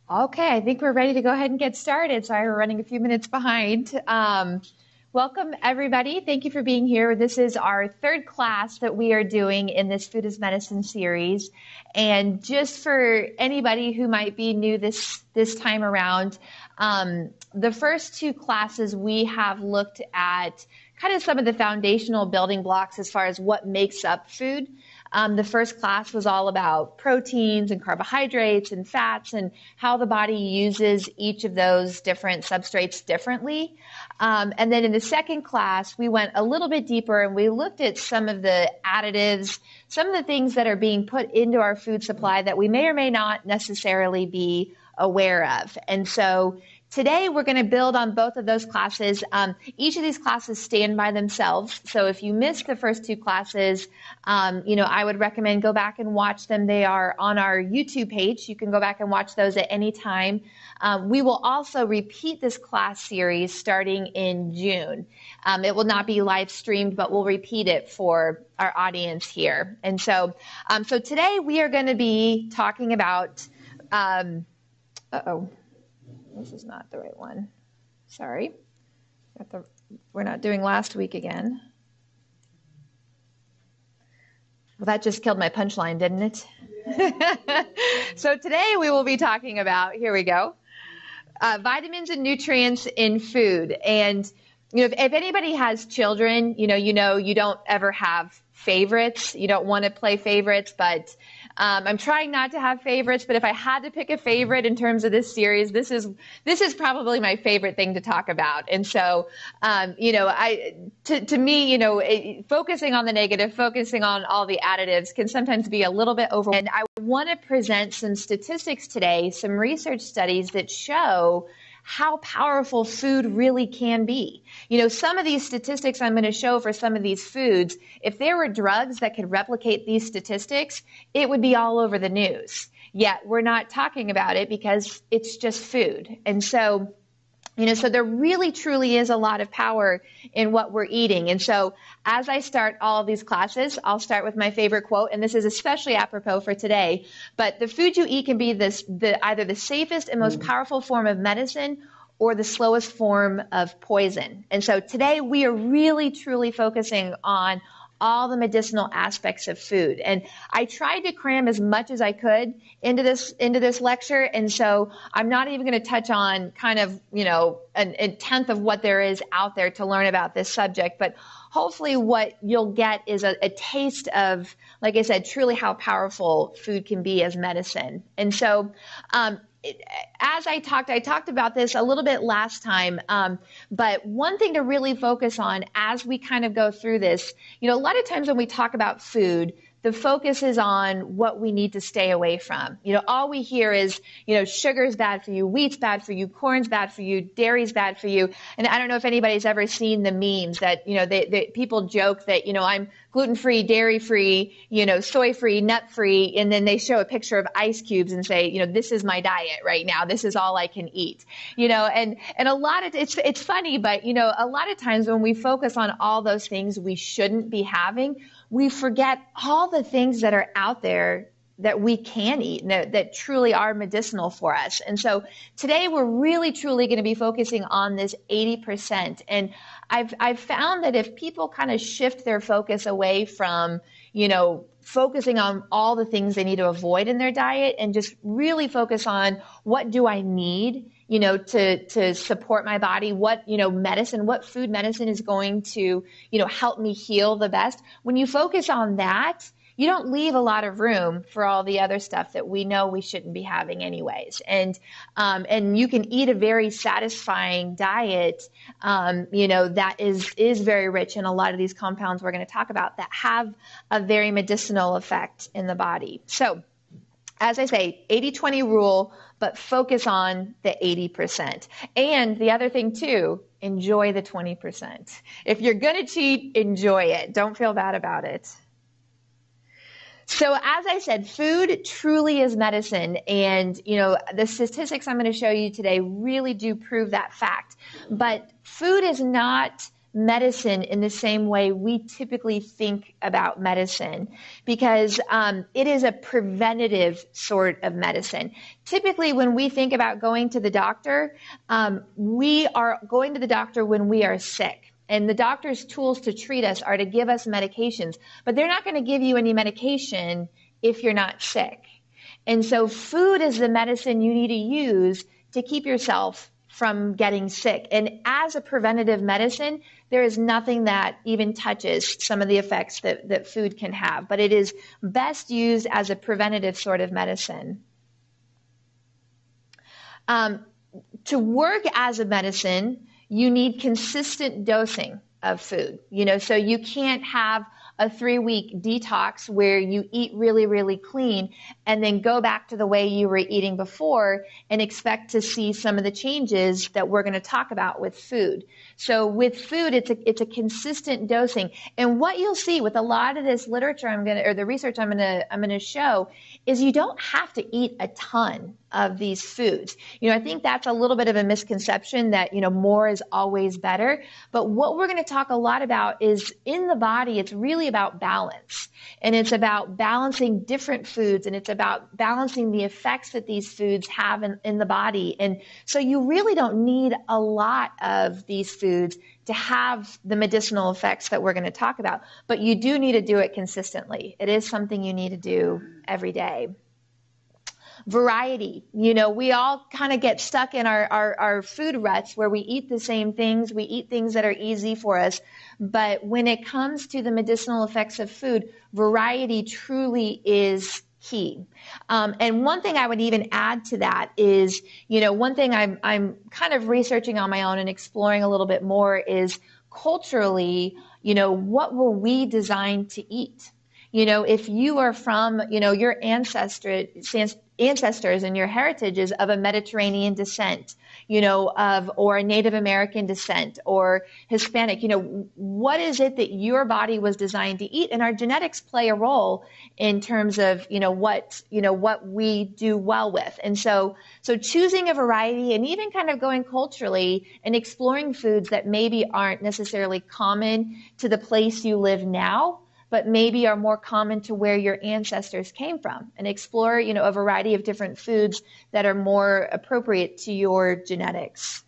Okay, I think we're ready to go ahead and get started. Sorry, we're running a few minutes behind. Welcome, everybody. Thank you for being here. This is our third class that we are doing in this Food as Medicine series. And just for anybody who might be new this time around, the first two classes we have looked at kind of some of the foundational building blocks as far as what makes up food. The first class was all about proteins and carbohydrates and fats and how the body uses each of those different substrates differently. And then in the second class, we went a little bit deeper and we looked at some of the additives, some of the things that are being put into our food supply that we may or may not necessarily be aware of. And so today, we're going to build on both of those classes. Each of these classes stand by themselves. So if you missed the first two classes, I would recommend go back and watch them. They are on our YouTube page. You can go back and watch those at any time. We will also repeat this class series starting in June. It will not be live streamed, but we'll repeat it for our audience here. And so today we are going to be talking about, this is not the right one. Sorry. We're not doing last week again. Well, that just killed my punchline, didn't it? So today we will be talking about, here we go, vitamins and nutrients in food. And if anybody has children, you don't ever have favorites. You don't want to play favorites, but I'm trying not to have favorites, but if I had to pick a favorite in terms of this series, this is probably my favorite thing to talk about. And so, to me, focusing on the negative, focusing on all the additives can sometimes be a little bit overwhelming. And I want to present some statistics today, some research studies that show how powerful food really can be. Some of these statistics I'm going to show for some of these foods, if there were drugs that could replicate these statistics, it would be all over the news. Yet we're not talking about it because it's just food. And so, so there really truly is a lot of power in what we're eating. And so as I start all of these classes, I'll start with my favorite quote, and this is especially apropos for today, but the food you eat can be either the safest and most powerful form of medicine or the slowest form of poison. And so today we are really truly focusing on all the medicinal aspects of food. And I tried to cram as much as I could into this lecture. And so I'm not even going to touch on kind of, a tenth of what there is out there to learn about this subject. But hopefully what you'll get is a taste of, like I said, truly how powerful food can be as medicine. And so, as I talked about this a little bit last time, but one thing to really focus on as we kind of go through this, a lot of times when we talk about food, the focus is on what we need to stay away from. All we hear is, sugar's bad for you, wheat's bad for you, corn's bad for you, dairy's bad for you. And I don't know if anybody's ever seen the memes that, people joke that, I'm gluten-free, dairy-free, soy-free, nut-free, and then they show a picture of ice cubes and say, this is my diet right now. This is all I can eat. And a lot of, it's funny, but, a lot of times when we focus on all those things we shouldn't be having, we forget all the things that are out there that we can eat and that truly are medicinal for us. And so today we're really truly going to be focusing on this 80%. And I've found that if people kind of shift their focus away from, focusing on all the things they need to avoid in their diet and just really focus on what do I need, to support my body, what food medicine is going to, help me heal the best. When you focus on that, you don't leave a lot of room for all the other stuff that we know we shouldn't be having anyways. And you can eat a very satisfying diet, that is very rich in a lot of these compounds we're going to talk about that have a very medicinal effect in the body. So as I say, 80-20 rule, but focus on the 80%. And the other thing too, enjoy the 20%. If you're going to cheat, enjoy it. Don't feel bad about it. So as I said, food truly is medicine. And, the statistics I'm going to show you today really do prove that fact. But food is not medicine in the same way we typically think about medicine, because it is a preventative sort of medicine. Typically, when we think about going to the doctor, we are going to the doctor when we are sick. And the doctor's tools to treat us are to give us medications, but they're not going to give you any medication if you're not sick. And so food is the medicine you need to use to keep yourself from getting sick. And as a preventative medicine, there is nothing that even touches some of the effects that food can have, but it is best used as a preventative sort of medicine. To work as a medicine, you need consistent dosing of food, so you can't have a 3-week detox where you eat really, really clean and then go back to the way you were eating before and expect to see some of the changes that we're going to talk about with food. So with food, it's a consistent dosing. And what you'll see with a lot of this literature the research I'm going to show is you don't have to eat a ton of these foods. I think that's a little bit of a misconception that, more is always better. But what we're going to talk a lot about is in the body, it's really about balance. And it's about balancing different foods, and it's about balancing the effects that these foods have in the body. And so you really don't need a lot of these foods to have the medicinal effects that we're going to talk about. But you do need to do it consistently. It is something you need to do every day. Variety. We all kind of get stuck in our food ruts where we eat the same things. We eat things that are easy for us. But when it comes to the medicinal effects of food, variety truly is key. And one thing I would even add to that is, one thing I'm kind of researching on my own and exploring a little bit more is culturally, what were we designed to eat? If you are from, your ancestors and your heritage is of a Mediterranean descent, or a Native American descent or Hispanic, what is it that your body was designed to eat? And our genetics play a role in terms of, what we do well with. And so choosing a variety and even kind of going culturally and exploring foods that maybe aren't necessarily common to the place you live now, but maybe are more common to where your ancestors came from, and explore, a variety of different foods that are more appropriate to your genetics.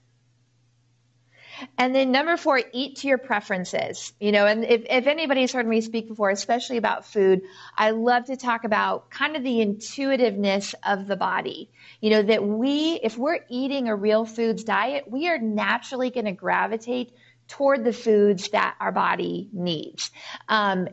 And then number 4, eat to your preferences. And if anybody's heard me speak before, especially about food, I love to talk about kind of the intuitiveness of the body. That if we're eating a real foods diet, we are naturally going to gravitate toward the foods that our body needs. And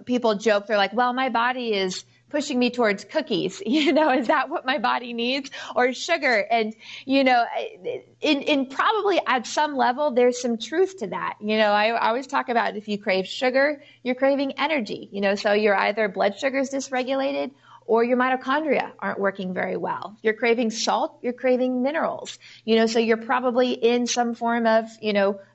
people joke, they're like, well, my body is pushing me towards cookies. Is that what my body needs? Or sugar? And, in probably at some level, there's some truth to that. I always talk about if you crave sugar, you're craving energy, so your either blood sugar is dysregulated or your mitochondria aren't working very well. You're craving salt, you're craving minerals, so you're probably in some form of,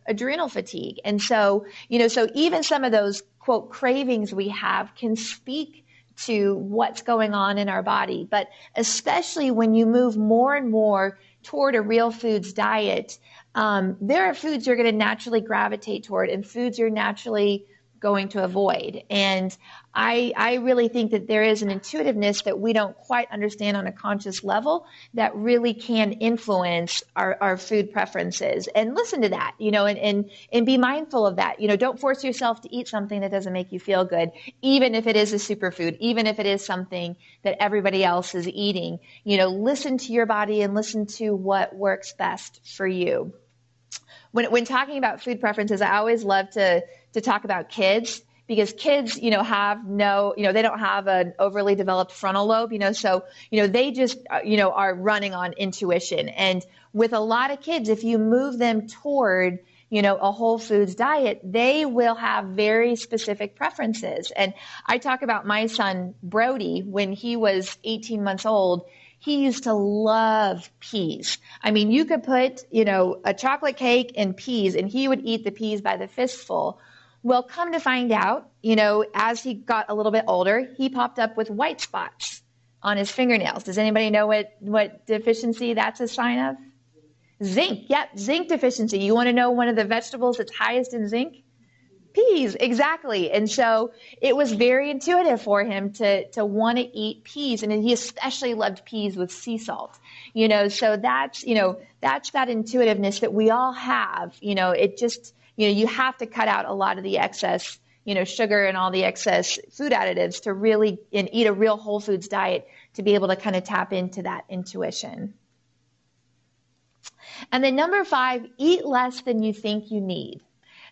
adrenal fatigue. And so, so even some of those, quote, cravings we have can speak to what's going on in our body. But especially when you move more and more toward a real foods diet, there are foods you're going to naturally gravitate toward and foods you're naturally going to avoid. And I really think that there is an intuitiveness that we don't quite understand on a conscious level that really can influence our food preferences. And listen to that, and be mindful of that. Don't force yourself to eat something that doesn't make you feel good, even if it is a superfood, even if it is something that everybody else is eating. Listen to your body and listen to what works best for you. When talking about food preferences, I always love to talk about kids, because kids, have they don't have an overly developed frontal lobe, so, they just, are running on intuition. And with a lot of kids, if you move them toward, a whole foods diet, they will have very specific preferences. And I talk about my son, Brody, when he was 18 months old. He used to love peas. I mean, you could put, a chocolate cake and peas, and he would eat the peas by the fistful. Well, come to find out, as he got a little bit older, he popped up with white spots on his fingernails. Does anybody know what deficiency that's a sign of? Zinc. Yep. Zinc deficiency. You want to know one of the vegetables that's highest in zinc? Peas, exactly. And so it was very intuitive for him to want to eat peas. And he especially loved peas with sea salt, so that's that intuitiveness that we all have, it just, you have to cut out a lot of the excess, sugar and all the excess food additives to really, and eat a real whole foods diet to be able to kind of tap into that intuition. And then number 5, eat less than you think you need.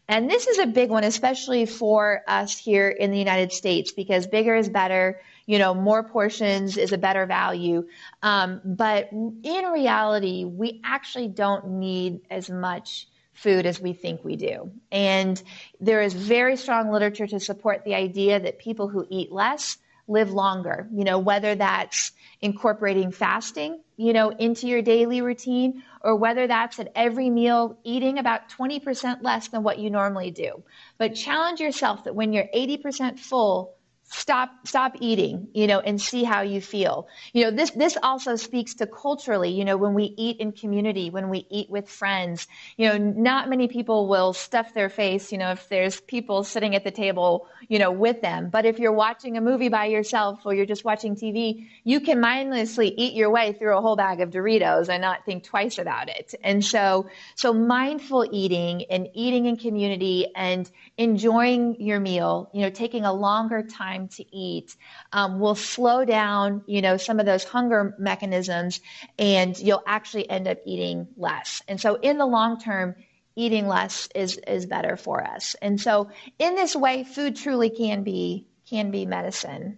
And this is a big one, especially for us here in the United States, because bigger is better, more portions is a better value. But in reality, we actually don't need as much food as we think we do. And there is very strong literature to support the idea that people who eat less live longer, whether that's incorporating fasting, into your daily routine, or whether that's at every meal eating about 20% less than what you normally do. But challenge yourself that when you're 80% full, stop eating, and see how you feel. This also speaks to culturally, when we eat in community, when we eat with friends, not many people will stuff their face, if there's people sitting at the table, with them. But if you're watching a movie by yourself or you're just watching TV, you can mindlessly eat your way through a whole bag of Doritos and not think twice about it. And so mindful eating and eating in community and enjoying your meal, taking a longer time to eat, will slow down, some of those hunger mechanisms, and you'll actually end up eating less. And so in the long term, eating less is better for us. And so in this way, food truly can be medicine.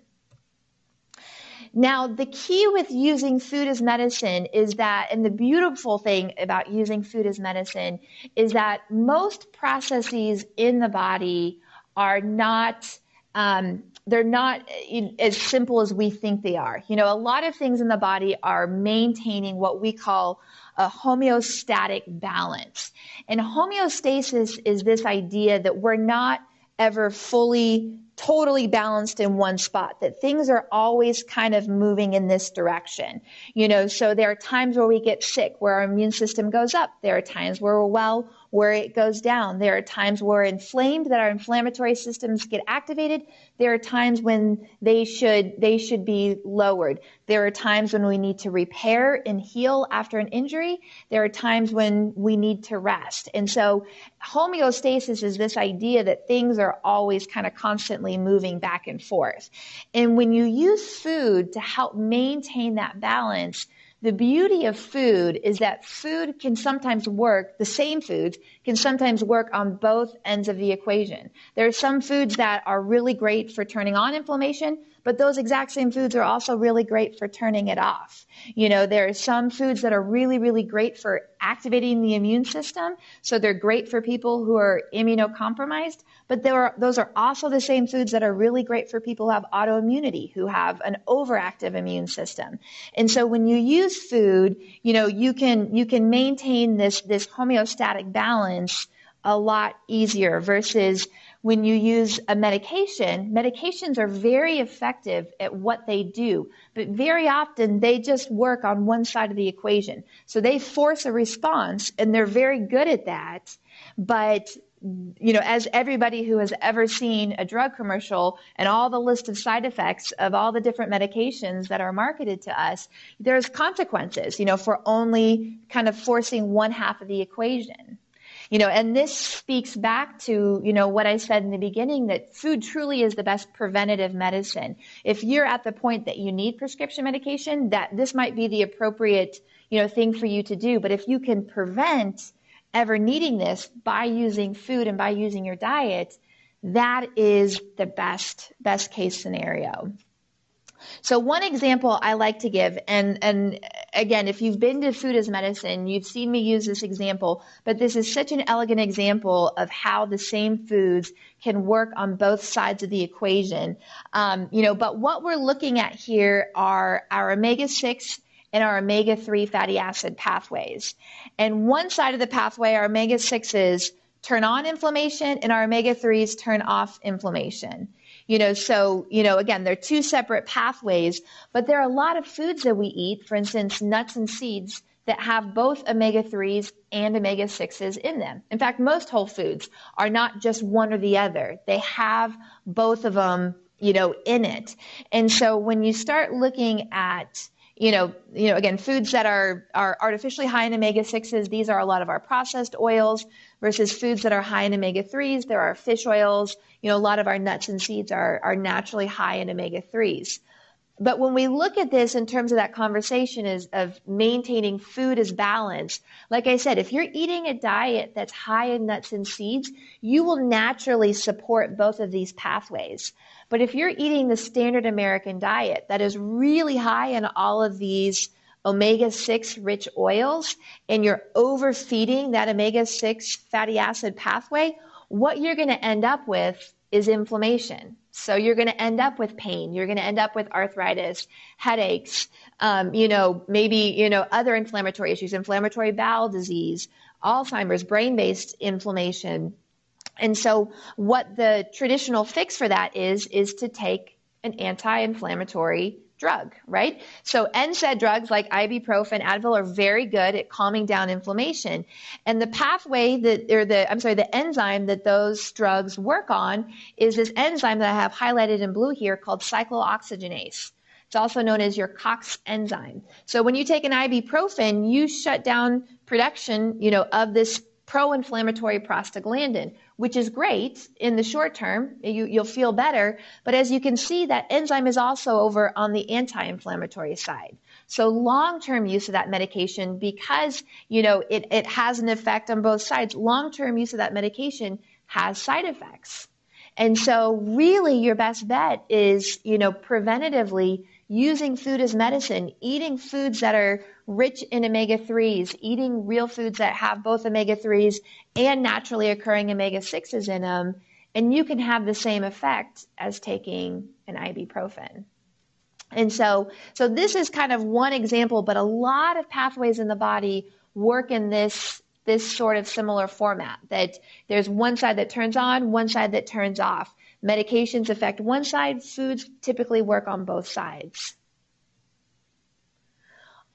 Now, the key with using food as medicine is that, and the beautiful thing about using food as medicine is that most processes in the body are not, they're not as simple as we think they are. A lot of things in the body are maintaining what we call a homeostatic balance. And homeostasis is this idea that we're not ever fully, totally balanced in one spot, that things are always kind of moving in this direction. So there are times where we get sick, where our immune system goes up. There are times where we're well, where it goes down. There are times where we're inflamed, that our inflammatory systems get activated. There are times when they should be lowered. There are times when we need to repair and heal after an injury. There are times when we need to rest. And so homeostasis is this idea that things are always kind of constantly moving back and forth. And when you use food to help maintain that balance, the beauty of food is that food can sometimes work, the same foods can sometimes work on both ends of the equation. There are some foods that are really great for turning on inflammation, but those exact same foods are also really great for turning it off. There are some foods that are really, really great for activating the immune system. So they're great for people who are immunocompromised, but those are also the same foods that are really great for people who have autoimmunity, who have an overactive immune system. And so when you use food, you can maintain this homeostatic balance a lot easier versus when you use a medication. Medications are very effective at what they do, but very often they just work on one side of the equation. So they force a response, and they're very good at that. But, as everybody who has ever seen a drug commercial and all the list of side effects of all the different medications that are marketed to us, there's consequences, for only kind of forcing one half of the equation. And this speaks back to, what I said in the beginning, that food truly is the best preventative medicine. If you're at the point that you need prescription medication, that this might be the appropriate, thing for you to do. But if you can prevent ever needing this by using food and by using your diet, that is the best case scenario. So one example I like to give, and again, if you've been to food as medicine, you've seen me use this example, but this is such an elegant example of how the same foods can work on both sides of the equation. But what we're looking at here are our omega-6 and our omega-3 fatty acid pathways. And one side of the pathway, our omega-6s turn on inflammation, and our omega-3s turn off inflammation. Again, they're two separate pathways, but there are a lot of foods that we eat, for instance, nuts and seeds, that have both omega-3s and omega-6s in them. In fact, most whole foods are not just one or the other. They have both of them, in it. And so when you start looking at, again, foods that are artificially high in omega-6s, these are a lot of our processed oils, versus foods that are high in omega-3s. There are fish oils. A lot of our nuts and seeds are naturally high in omega-3s. But when we look at this in terms of that conversation of maintaining food as balanced, like I said, if you're eating a diet that's high in nuts and seeds, you will naturally support both of these pathways. But if you're eating the standard American diet that is really high in all of these omega-6 rich oils, and you're overfeeding that omega-6 fatty acid pathway, what you're going to end up with is inflammation. So you're going to end up with pain. You're going to end up with arthritis, headaches, maybe, other inflammatory issues, inflammatory bowel disease, Alzheimer's, brain-based inflammation. And so what the traditional fix for that is to take an anti-inflammatory drug, right? So NSAID drugs like ibuprofen, Advil are very good at calming down inflammation. And the pathway the enzyme that those drugs work on is this enzyme that I have highlighted in blue here called cyclooxygenase. It's also known as your COX enzyme. So when you take an ibuprofen, you shut down production, of this pro-inflammatory prostaglandin, which is great in the short term. You'll feel better. But as you can see, that enzyme is also over on the anti-inflammatory side. So long-term use of that medication, because, it has an effect on both sides, long-term use of that medication has side effects. And so really your best bet is, preventatively using food as medicine, eating foods that are rich in omega-3s, eating real foods that have both omega-3s and naturally occurring omega-6s in them, and you can have the same effect as taking an ibuprofen. And so this is kind of one example, but a lot of pathways in the body work in this sort of similar format, that there's one side that turns on, one side that turns off. Medications affect one side, foods typically work on both sides.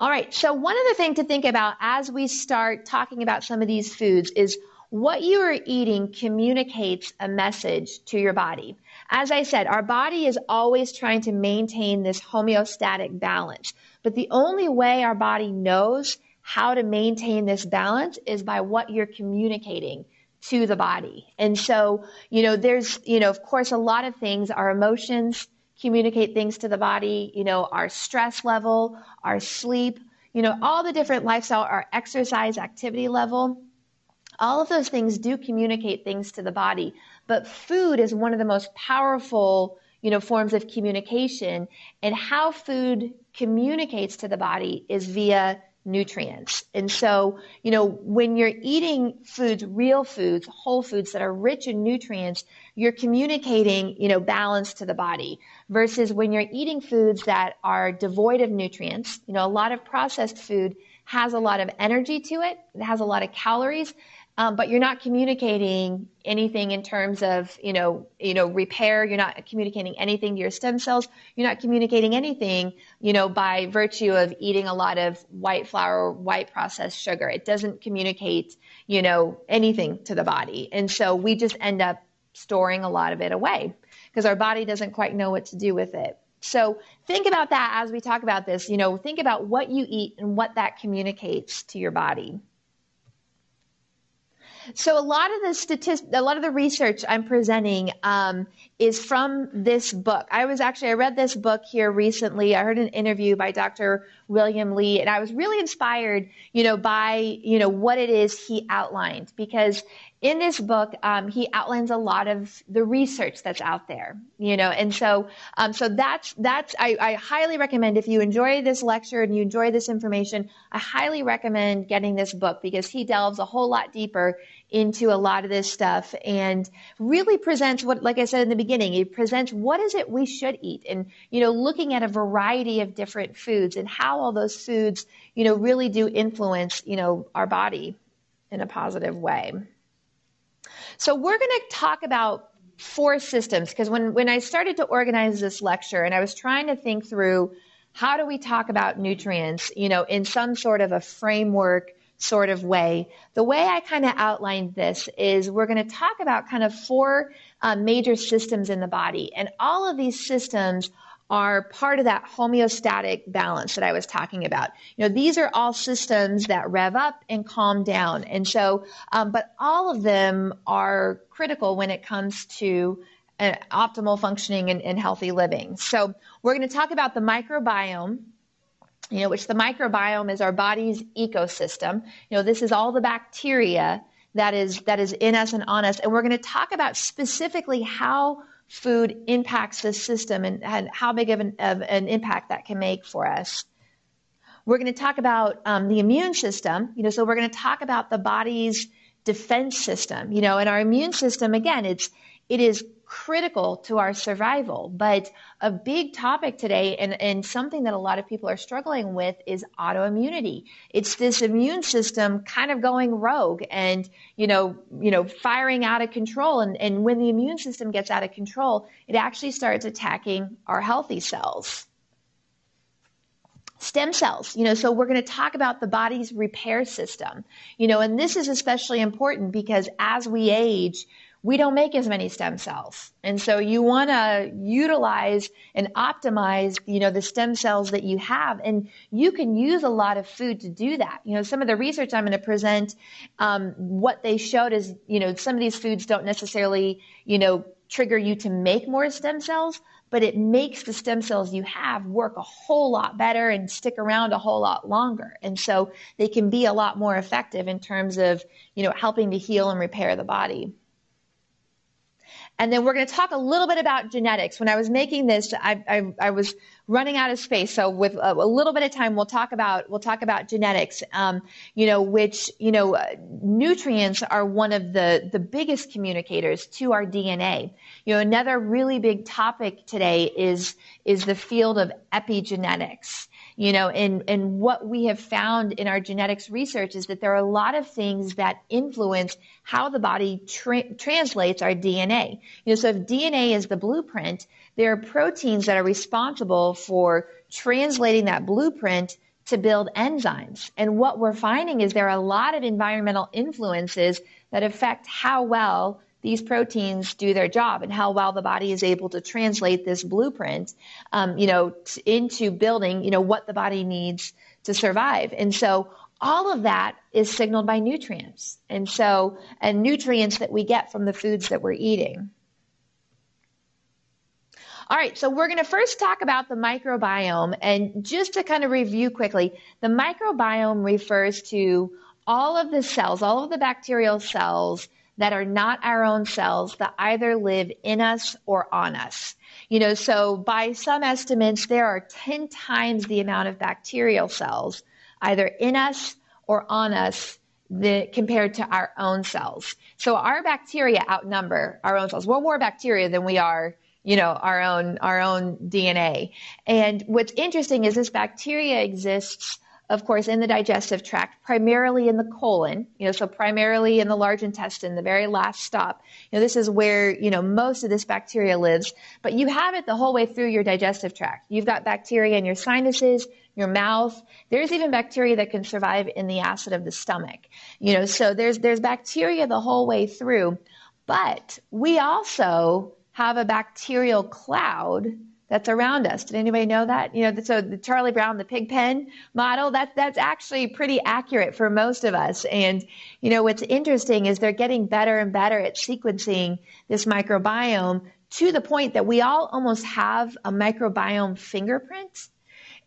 All right, so one other thing to think about as we start talking about some of these foods is what you are eating communicates a message to your body. As I said, our body is always trying to maintain this homeostatic balance, but the only way our body knows how to maintain this balance is by what you're communicating to the body. And so, there's, of course, a lot of things. Our emotions communicate things to the body, our stress level, our sleep, all the different lifestyle, our exercise activity level. All of those things do communicate things to the body. But food is one of the most powerful, forms of communication. And how food communicates to the body is via nutrients. And so, when you're eating foods, real foods, whole foods that are rich in nutrients, you're communicating, balance to the body, versus when you're eating foods that are devoid of nutrients. A lot of processed food has a lot of energy to it. It has a lot of calories. But you're not communicating anything in terms of, repair. You're not communicating anything to your stem cells. You're not communicating anything, by virtue of eating a lot of white flour, white processed sugar. It doesn't communicate, anything to the body. And so we just end up storing a lot of it away because our body doesn't quite know what to do with it. So think about that as we talk about this. Think about what you eat and what that communicates to your body. So a lot of the research I'm presenting is from this book. I read this book here recently. I heard an interview by Dr. William Li, and I was really inspired, by, what it is he outlined, because in this book, he outlines a lot of the research that's out there, and so I highly recommend, if you enjoy this lecture and you enjoy this information, I highly recommend getting this book, because he delves a whole lot deeper into a lot of this stuff and really presents what, like I said in the beginning, it presents what is it we should eat, and, looking at a variety of different foods and how all those foods, really do influence, our body in a positive way. So we're going to talk about 4 systems, because when I started to organize this lecture and I was trying to think through how do we talk about nutrients, in some sort of a framework sort of way? The way I kind of outlined this is we're going to talk about kind of four major systems in the body. And all of these systems are part of that homeostatic balance that I was talking about. These are all systems that rev up and calm down. And so, but all of them are critical when it comes to optimal functioning and healthy living. So we're going to talk about the microbiome, which the microbiome is our body's ecosystem. This is all the bacteria that is in us and on us. And we're going to talk about specifically how food impacts the system and how big of an impact that can make for us. We're going to talk about the immune system, so we're going to talk about the body's defense system, and our immune system, again, it is critical to our survival. But a big topic today and something that a lot of people are struggling with is autoimmunity. It's this immune system kind of going rogue and, firing out of control. And when the immune system gets out of control, it actually starts attacking our healthy cells. Stem cells, so we're going to talk about the body's repair system, and this is especially important because as we age, we don't make as many stem cells. And so you want to utilize and optimize, the stem cells that you have. And you can use a lot of food to do that. Some of the research I'm going to present, what they showed is, some of these foods don't necessarily, trigger you to make more stem cells, but it makes the stem cells you have work a whole lot better and stick around a whole lot longer. And so they can be a lot more effective in terms of, helping to heal and repair the body. And then we're going to talk a little bit about genetics. When I was making this, I was running out of space. So with a little bit of time, we'll talk about genetics, which, nutrients are one of the biggest communicators to our DNA. Another really big topic today is the field of epigenetics. And what we have found in our genetics research is that there are a lot of things that influence how the body translates our DNA. So if DNA is the blueprint, there are proteins that are responsible for translating that blueprint to build enzymes. And what we're finding is there are a lot of environmental influences that affect how well these proteins do their job and how well the body is able to translate this blueprint, into building, what the body needs to survive. And so all of that is signaled by nutrients. And nutrients that we get from the foods that we're eating. All right, so we're going to first talk about the microbiome. And just to kind of review quickly, the microbiome refers to all of the cells, all of the bacterial cells that are not our own cells that either live in us or on us. So by some estimates, there are 10 times the amount of bacterial cells either in us or on us compared to our own cells. So our bacteria outnumber our own cells. We're more bacteria than we are, our own DNA. And what's interesting is this bacteria exists, of course, in the digestive tract, primarily in the colon, so primarily in the large intestine, the very last stop. This is where, most of this bacteria lives, but you have it the whole way through your digestive tract. You've got bacteria in your sinuses, your mouth. There's even bacteria that can survive in the acid of the stomach. So there's bacteria the whole way through, but we also have a bacterial cloud that's around us. Did anybody know that? So the Charlie Brown, the pig pen model, that's actually pretty accurate for most of us. And, what's interesting is they're getting better and better at sequencing this microbiome to the point that we all almost have a microbiome fingerprint.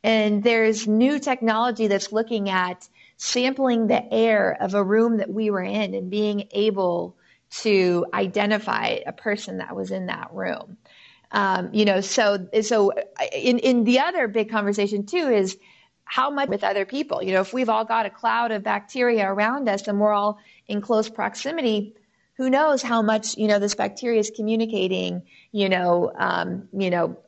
And there's new technology that's looking at sampling the air of a room that we were in and being able to identify a person that was in that room. So in the other big conversation too is how much with other people. If we've all got a cloud of bacteria around us and we're all in close proximity, who knows how much, this bacteria is communicating,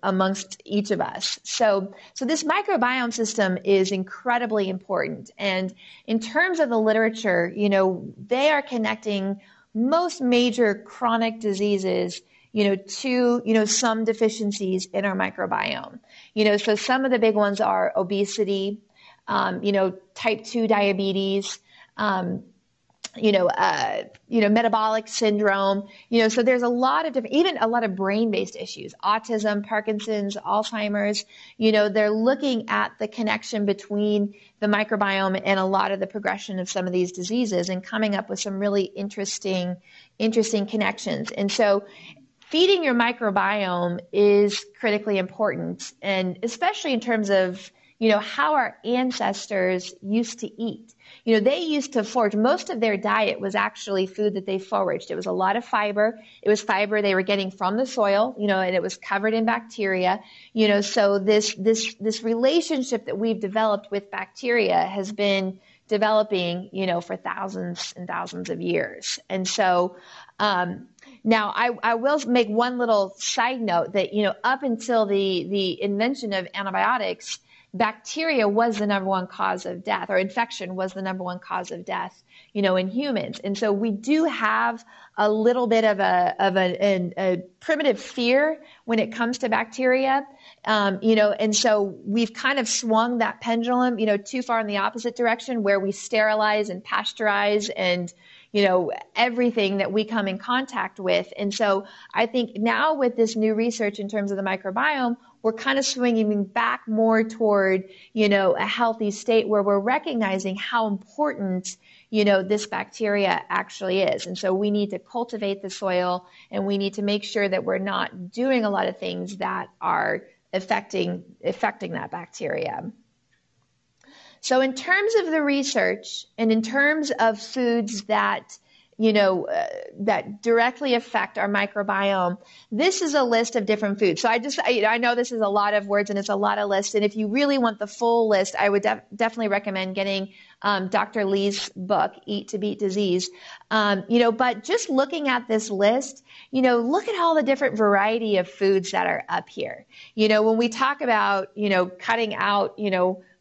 amongst each of us. So this microbiome system is incredibly important. And in terms of the literature, they are connecting most major chronic diseases, to, some deficiencies in our microbiome. So some of the big ones are obesity, type 2 diabetes, metabolic syndrome, so there's a lot of different, even a lot of brain-based issues, autism, Parkinson's, Alzheimer's, they're looking at the connection between the microbiome and a lot of the progression of some of these diseases and coming up with some really interesting connections. And so feeding your microbiome is critically important, and especially in terms of, how our ancestors used to eat. They used to forage. Most of their diet was actually food that they foraged. It was a lot of fiber. It was fiber they were getting from the soil, and it was covered in bacteria. So this relationship that we've developed with bacteria has been developing, for thousands and thousands of years. And so, now I will make one little side note that, up until the invention of antibiotics, bacteria was the number one cause of death, or infection was the number one cause of death, in humans. And so we do have a little bit of a primitive fear when it comes to bacteria, and so we've kind of swung that pendulum, too far in the opposite direction, where we sterilize and pasteurize and everything that we come in contact with. And so I think now with this new research in terms of the microbiome, we're kind of swinging back more toward, a healthy state where we're recognizing how important, this bacteria actually is. And so we need to cultivate the soil, and we need to make sure that we're not doing a lot of things that are affecting that bacteria. So in terms of the research and in terms of foods that, that directly affect our microbiome, this is a list of different foods. So I know this is a lot of words and it's a lot of lists. And if you really want the full list, I would definitely recommend getting Dr. Lee's book, Eat to Beat Disease. But just looking at this list, look at all the different variety of foods that are up here. When we talk about, cutting out,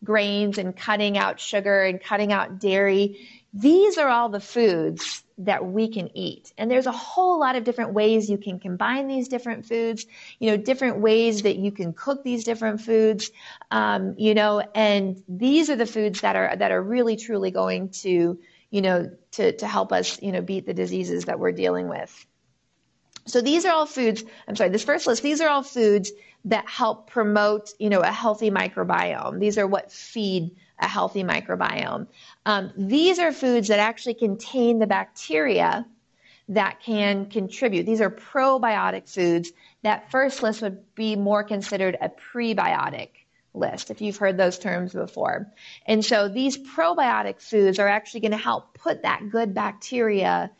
grains and cutting out sugar and cutting out dairy, these are all the foods that we can eat. And there's a whole lot of different ways you can combine these different foods, different ways that you can cook these different foods, and these are the foods that are really truly going to, to help us, beat the diseases that we're dealing with. So these are all foods, this first list, these are all foods that help promote, a healthy microbiome. These are what feed a healthy microbiome. These are foods that actually contain the bacteria that can contribute. These are probiotic foods. That first list would be more considered a prebiotic list, if you've heard those terms before. And so these probiotic foods are actually going to help put that good bacteria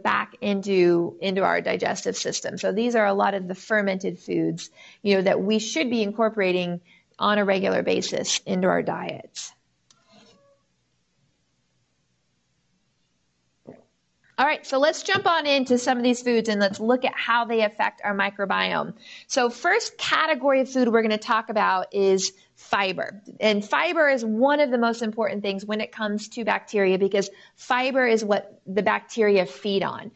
back into our digestive system. So these are a lot of the fermented foods, that we should be incorporating on a regular basis into our diets. All right, so let's jump on into some of these foods and let's look at how they affect our microbiome. So first category of food we're going to talk about is fiber. And fiber is one of the most important things when it comes to bacteria, because fiber is what the bacteria feed on.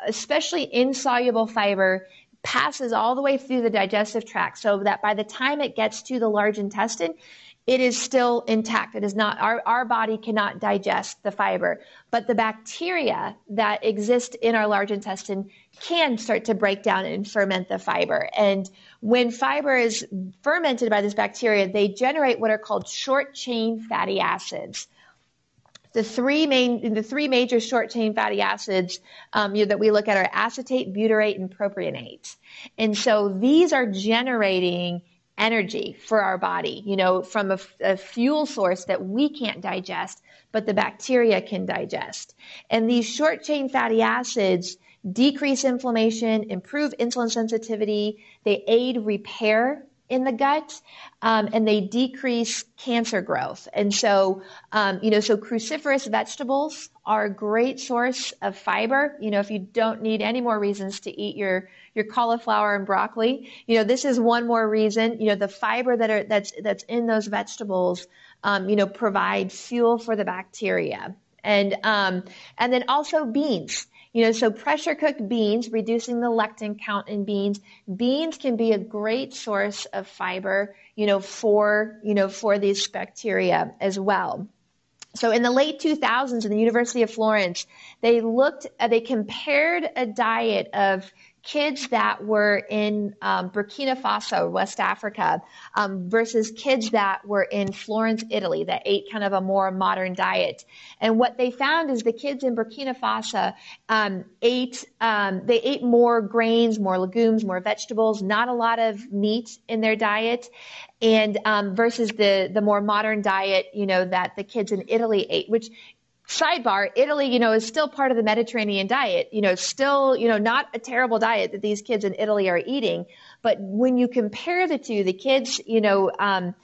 Especially insoluble fiber passes all the way through the digestive tract, so that by the time it gets to the large intestine, it is still intact. It is not, our body cannot digest the fiber, but the bacteria that exist in our large intestine can start to break down and ferment the fiber. And when fiber is fermented by this bacteria, they generate what are called short chain fatty acids. The three major short chain fatty acids that we look at are acetate, butyrate, and propionate. And so these are generating energy for our body, from a fuel source that we can't digest, but the bacteria can digest. And these short chain fatty acids decrease inflammation, improve insulin sensitivity, they aid repair in the gut, and they decrease cancer growth. And so, so cruciferous vegetables are a great source of fiber. If you don't need any more reasons to eat your cauliflower and broccoli, this is one more reason. The fiber that's in those vegetables, provide fuel for the bacteria. And then also beans. So pressure cooked beans, reducing the lectin count in beans. Beans can be a great source of fiber, for these bacteria as well. So in the late 2000s in the University of Florence, they compared a diet of kids that were in Burkina Faso, West Africa, versus kids that were in Florence, Italy, that ate kind of a more modern diet. And what they found is the kids in Burkina Faso they ate more grains, more legumes, more vegetables, not a lot of meat in their diet, and versus the more modern diet, that the kids in Italy ate, which, sidebar, Italy, is still part of the Mediterranean diet, still, not a terrible diet that these kids in Italy are eating. But when you compare the two, the kids, in Burkina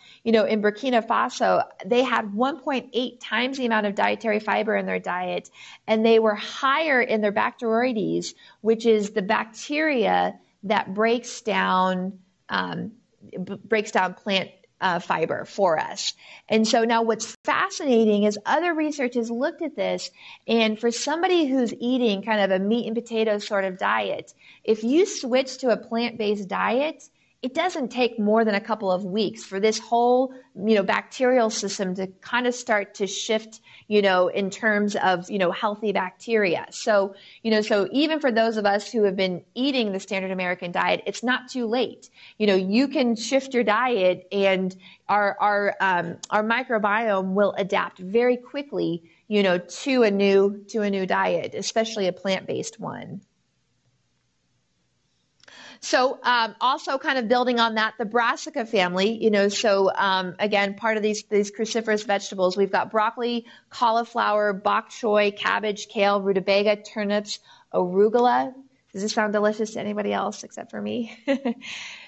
Faso, they had 1.8 times the amount of dietary fiber in their diet, and they were higher in their Bacteroides, which is the bacteria that breaks down plant fiber for us. And so now what's fascinating is other research has looked at this, and for somebody who's eating kind of a meat and potatoes sort of diet, if you switch to a plant-based diet, it doesn't take more than a couple of weeks for this whole, bacterial system to kind of start to shift, in terms of, healthy bacteria. So, so even for those of us who have been eating the standard American diet, it's not too late. You can shift your diet, and our microbiome will adapt very quickly, to a new diet, especially a plant-based one. So also kind of building on that, the Brassica family, again, part of these cruciferous vegetables, we've got broccoli, cauliflower, bok choy, cabbage, kale, rutabaga, turnips, arugula. Does this sound delicious to anybody else except for me?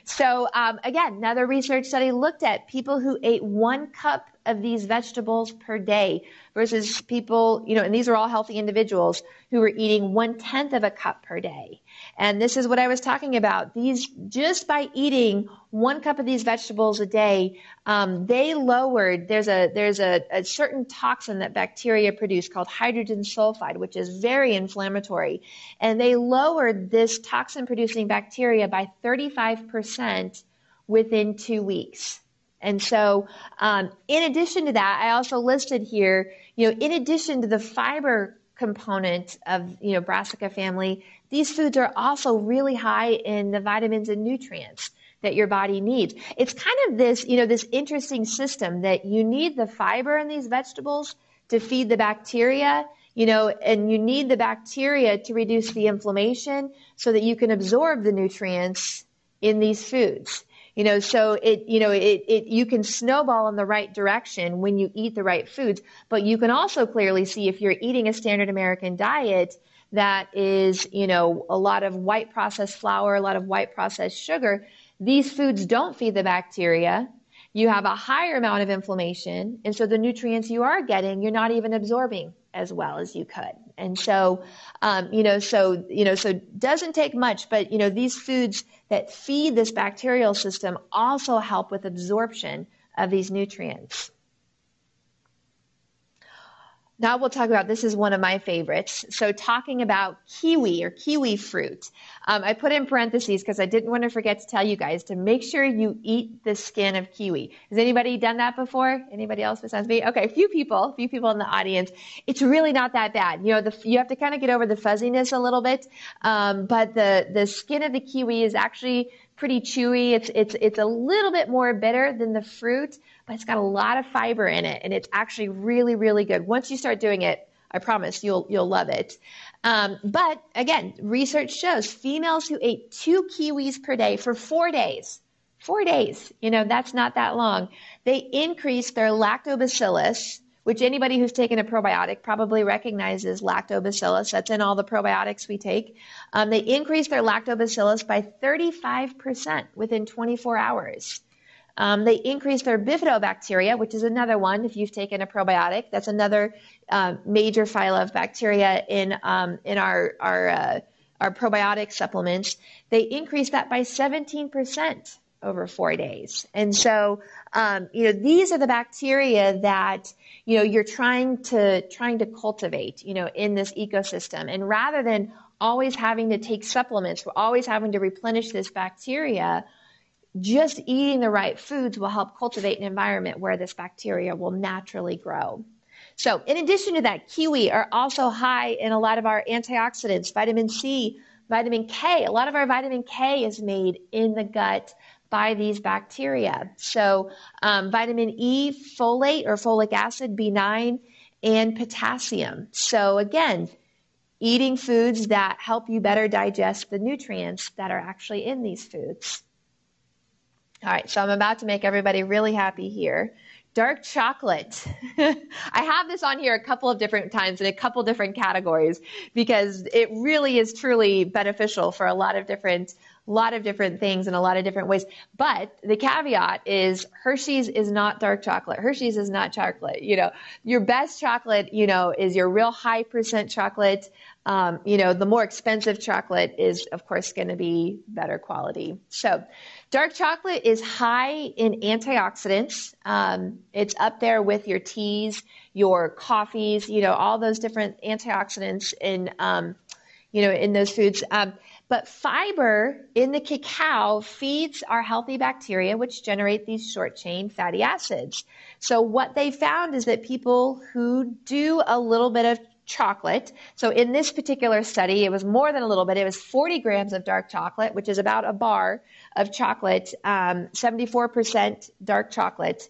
So again, another research study looked at people who ate 1 cup of these vegetables per day versus people, and these are all healthy individuals who were eating 1/10 of a cup per day. And this is what I was talking about. These, just by eating 1 cup of these vegetables a day, they lowered, there's a certain toxin that bacteria produce called hydrogen sulfide, which is very inflammatory. And they lowered this toxin producing bacteria by 35% within 2 weeks. And so, in addition to that, I also listed here, in addition to the fiber component of, Brassica family, these foods are also really high in the vitamins and nutrients that your body needs. It's kind of this, this interesting system that you need the fiber in these vegetables to feed the bacteria, and you need the bacteria to reduce the inflammation so that you can absorb the nutrients in these foods. So you can snowball in the right direction when you eat the right foods, but you can also clearly see if you're eating a standard American diet that is, a lot of white processed flour, a lot of white processed sugar, these foods don't feed the bacteria. You have a higher amount of inflammation, and so the nutrients you are getting, you're not even absorbing as well as you could. And so, so doesn't take much, but, these foods that feed this bacterial system also help with absorption of these nutrients. Now we'll talk about, this is one of my favorites. So talking about kiwi or kiwi fruit. I put in parentheses because I didn't want to forget to tell you guys to make sure you eat the skin of kiwi. Has anybody done that before? Anybody else besides me? Okay, a few people in the audience. It's really not that bad. You have to kind of get over the fuzziness a little bit. But the skin of the kiwi is actually pretty chewy. It's a little bit more bitter than the fruit, but it's got a lot of fiber in it, and it's actually really, really good. Once you start doing it, I promise you'll love it. But again, research shows females who ate 2 kiwis per day for 4 days, that's not that long, they increased their lactobacillus, which anybody who's taken a probiotic probably recognizes lactobacillus. That's in all the probiotics we take. They increased their lactobacillus by 35% within 24 hours. They increased their bifidobacteria, which is another one. If you've taken a probiotic, that's another major phyla of bacteria in our probiotic supplements. They increased that by 17% over 4 days. And so, these are the bacteria that, you're trying to cultivate, in this ecosystem. And rather than always having to take supplements, we're always having to replenish this bacteria, just eating the right foods will help cultivate an environment where this bacteria will naturally grow. So in addition to that, kiwi are also high in a lot of our antioxidants, vitamin C, vitamin K. A lot of our vitamin K is made in the gut by these bacteria. So vitamin E, folate or folic acid, B9, and potassium. So again, eating foods that help you better digest the nutrients that are actually in these foods. All right, so I'm about to make everybody really happy here. Dark chocolate. I have this on here a couple of different times in a couple different categories because it really is truly beneficial for a lot of different things in a lot of different ways. But the caveat is Hershey's is not dark chocolate. Hershey's is not chocolate. Your best chocolate, is your real high percent chocolate. The more expensive chocolate is, of course, going to be better quality. So dark chocolate is high in antioxidants. It's up there with your teas, your coffees, all those different antioxidants in those foods. But fiber in the cacao feeds our healthy bacteria, which generate these short-chain fatty acids. So what they found is that people who do a little bit of chocolate, so in this particular study, it was more than a little bit. It was 40 grams of dark chocolate, which is about a bar of chocolate, 74% dark chocolate.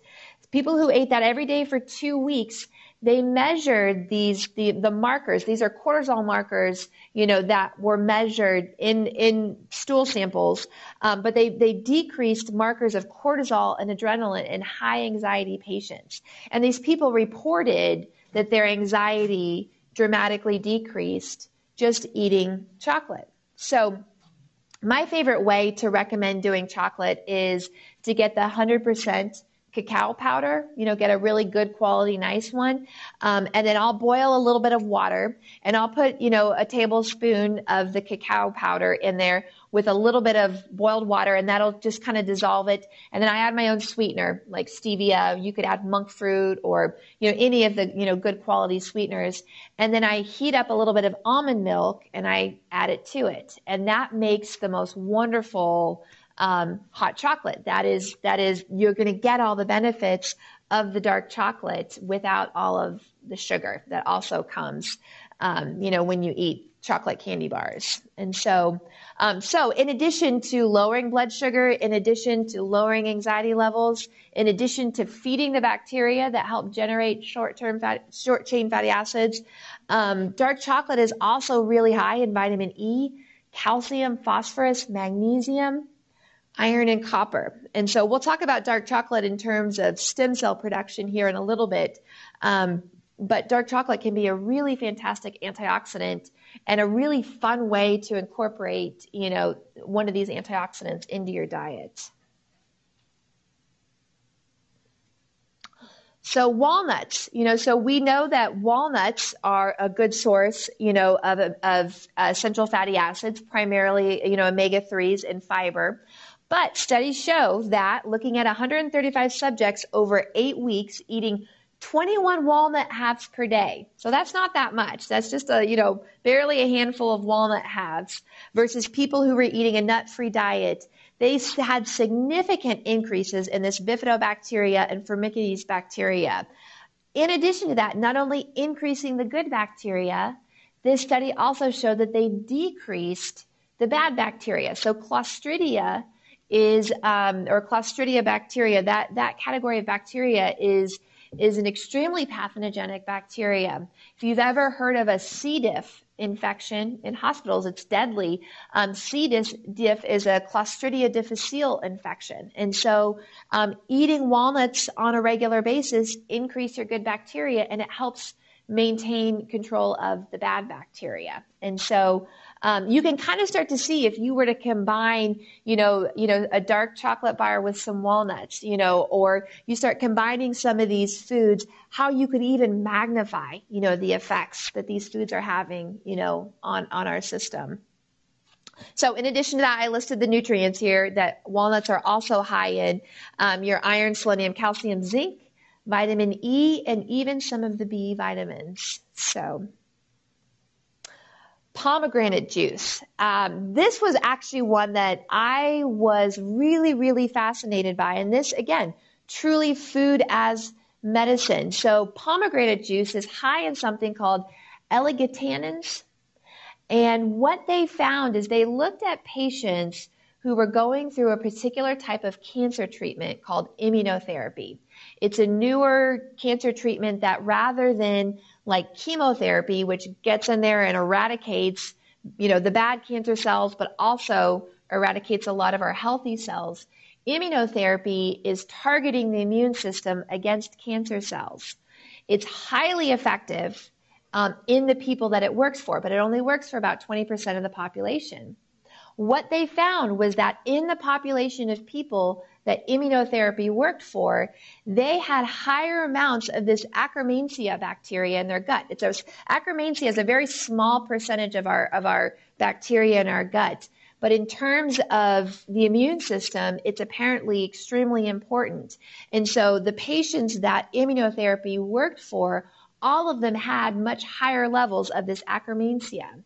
People who ate that every day for 2 weeks, they measured the markers. These are cortisol markers, that were measured in stool samples. But they decreased markers of cortisol and adrenaline in high anxiety patients. And these people reported that their anxiety dramatically decreased just eating chocolate. So my favorite way to recommend doing chocolate is to get the 100% cacao powder, get a really good quality, nice one. And then I'll boil a little bit of water and I'll put, a tablespoon of the cacao powder in there with a little bit of boiled water, and that'll just kind of dissolve it. And then I add my own sweetener like stevia. You could add monk fruit or, any of the, good quality sweeteners. And then I heat up a little bit of almond milk and I add it to it. And that makes the most wonderful hot chocolate. That is, you're going to get all the benefits of the dark chocolate without all of the sugar that also comes, when you eat chocolate candy bars. And so in addition to lowering blood sugar, in addition to lowering anxiety levels, in addition to feeding the bacteria that help generate short-chain fatty acids, dark chocolate is also really high in vitamin E, calcium, phosphorus, magnesium, iron, and copper. And so we'll talk about dark chocolate in terms of stem cell production here in a little bit. But dark chocolate can be a really fantastic antioxidant and a really fun way to incorporate, one of these antioxidants into your diet. So walnuts, so we know that walnuts are a good source, of essential fatty acids, primarily, omega-3s and fiber. But studies show that looking at 135 subjects over 8 weeks eating 21 walnut halves per day. So that's not that much. That's just barely a handful of walnut halves versus people who were eating a nut-free diet. They had significant increases in this bifidobacteria and Firmicutes bacteria. In addition to that, not only increasing the good bacteria, this study also showed that they decreased the bad bacteria. So Clostridia or Clostridia bacteria, that category of bacteria is an extremely pathogenic bacteria. If you've ever heard of a C. diff infection in hospitals, it's deadly. C. diff is a Clostridia difficile infection. And so eating walnuts on a regular basis increase your good bacteria, and it helps maintain control of the bad bacteria. And so you can kind of start to see if you were to combine, a dark chocolate bar with some walnuts, or you start combining some of these foods, how you could even magnify, the effects that these foods are having, on our system. So in addition to that, I listed the nutrients here that walnuts are also high in, your iron, selenium, calcium, zinc, vitamin E, and even some of the B vitamins. So pomegranate juice. This was actually one that I was really, really fascinated by. And this, again, truly food as medicine. So pomegranate juice is high in something called L-glutanins. And what they found is they looked at patients who were going through a particular type of cancer treatment called immunotherapy. It's a newer cancer treatment that rather than like chemotherapy, which gets in there and eradicates, the bad cancer cells, but also eradicates a lot of our healthy cells, immunotherapy is targeting the immune system against cancer cells. It's highly effective in the people that it works for, but it only works for about 20% of the population. What they found was that in the population of people that immunotherapy worked for, they had higher amounts of this Akkermansia bacteria in their gut. Akkermansia is a very small percentage of our bacteria in our gut. But in terms of the immune system, it's apparently extremely important. And so the patients that immunotherapy worked for, all of them had much higher levels of this Akkermansia.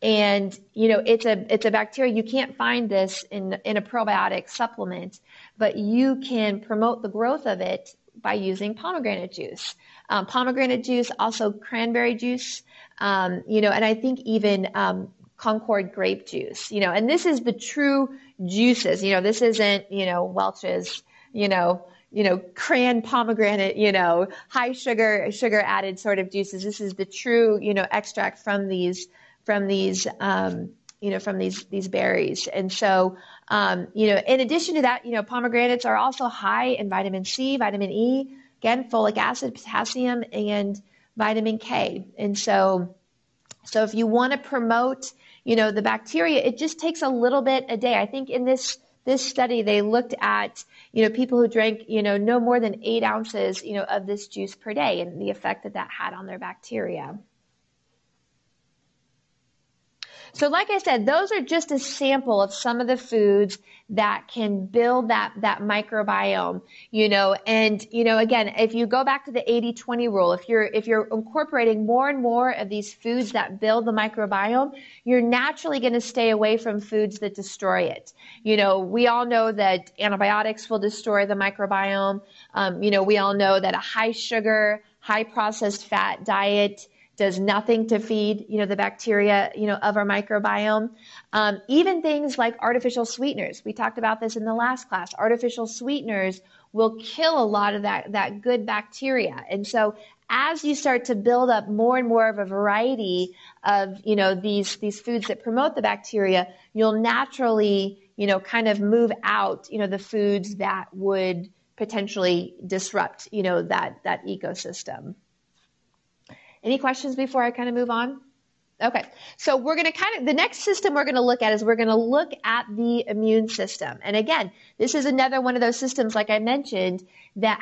And, it's a bacteria. You can't find this in a probiotic supplement, but you can promote the growth of it by using pomegranate juice. Pomegranate juice, also cranberry juice, and I think even Concord grape juice, and this is the true juices. This isn't, Welch's, cran pomegranate, high sugar added sort of juices. This is the true, extract from these berries. And so, in addition to that, pomegranates are also high in vitamin C, vitamin E, again, folic acid, potassium, and vitamin K. And so if you want to promote, the bacteria, it just takes a little bit a day. I think in this study, they looked at, people who drank, no more than 8 ounces, of this juice per day and the effect that had on their bacteria. So like I said, those are just a sample of some of the foods that can build that microbiome, and, again, if you go back to the 80-20 rule, if you're incorporating more and more of these foods that build the microbiome, you're naturally going to stay away from foods that destroy it. We all know that antibiotics will destroy the microbiome. We all know that a high sugar, high processed fat diet does nothing to feed, the bacteria, of our microbiome. Even things like artificial sweeteners. We talked about this in the last class. Artificial sweeteners will kill a lot of that good bacteria. And so as you start to build up more and more of a variety of, these foods that promote the bacteria, you'll naturally, kind of move out, the foods that would potentially disrupt, that ecosystem. Any questions before I kind of move on? Okay. So we're going to the next system we're going to look at is we're going to look at the immune system. And again, this is another one of those systems, like I mentioned, that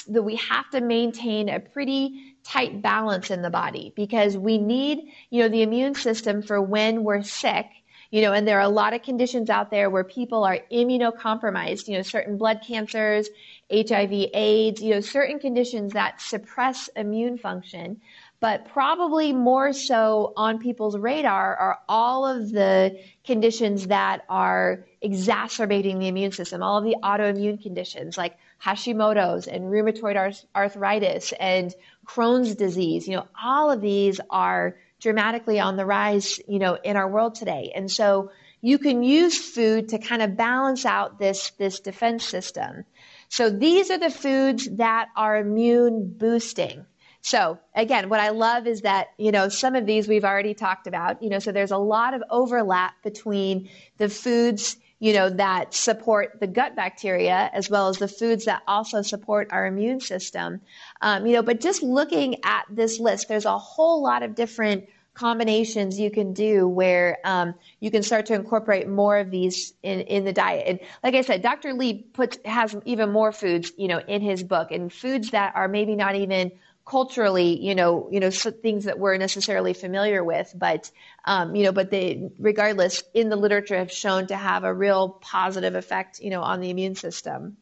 we have to maintain a pretty tight balance in the body because we need, the immune system for when we're sick. And there are a lot of conditions out there where people are immunocompromised, certain blood cancers, HIV, AIDS, certain conditions that suppress immune function. But probably more so on people's radar are all of the conditions that are exacerbating the immune system, all of the autoimmune conditions like Hashimoto's and rheumatoid arthritis and Crohn's disease. All of these are dramatically on the rise, in our world today. And so you can use food to kind of balance out this defense system. So these are the foods that are immune boosting. So again, what I love is that, some of these we've already talked about, so there's a lot of overlap between the foods, that support the gut bacteria as well as the foods that also support our immune system. But just looking at this list, there's a whole lot of different combinations you can do where you can start to incorporate more of these in the diet. And like I said, Dr. Lee has even more foods, in his book, and foods that are maybe not even culturally, so things that we're necessarily familiar with, but they, regardless, in the literature have shown to have a real positive effect, on the immune system.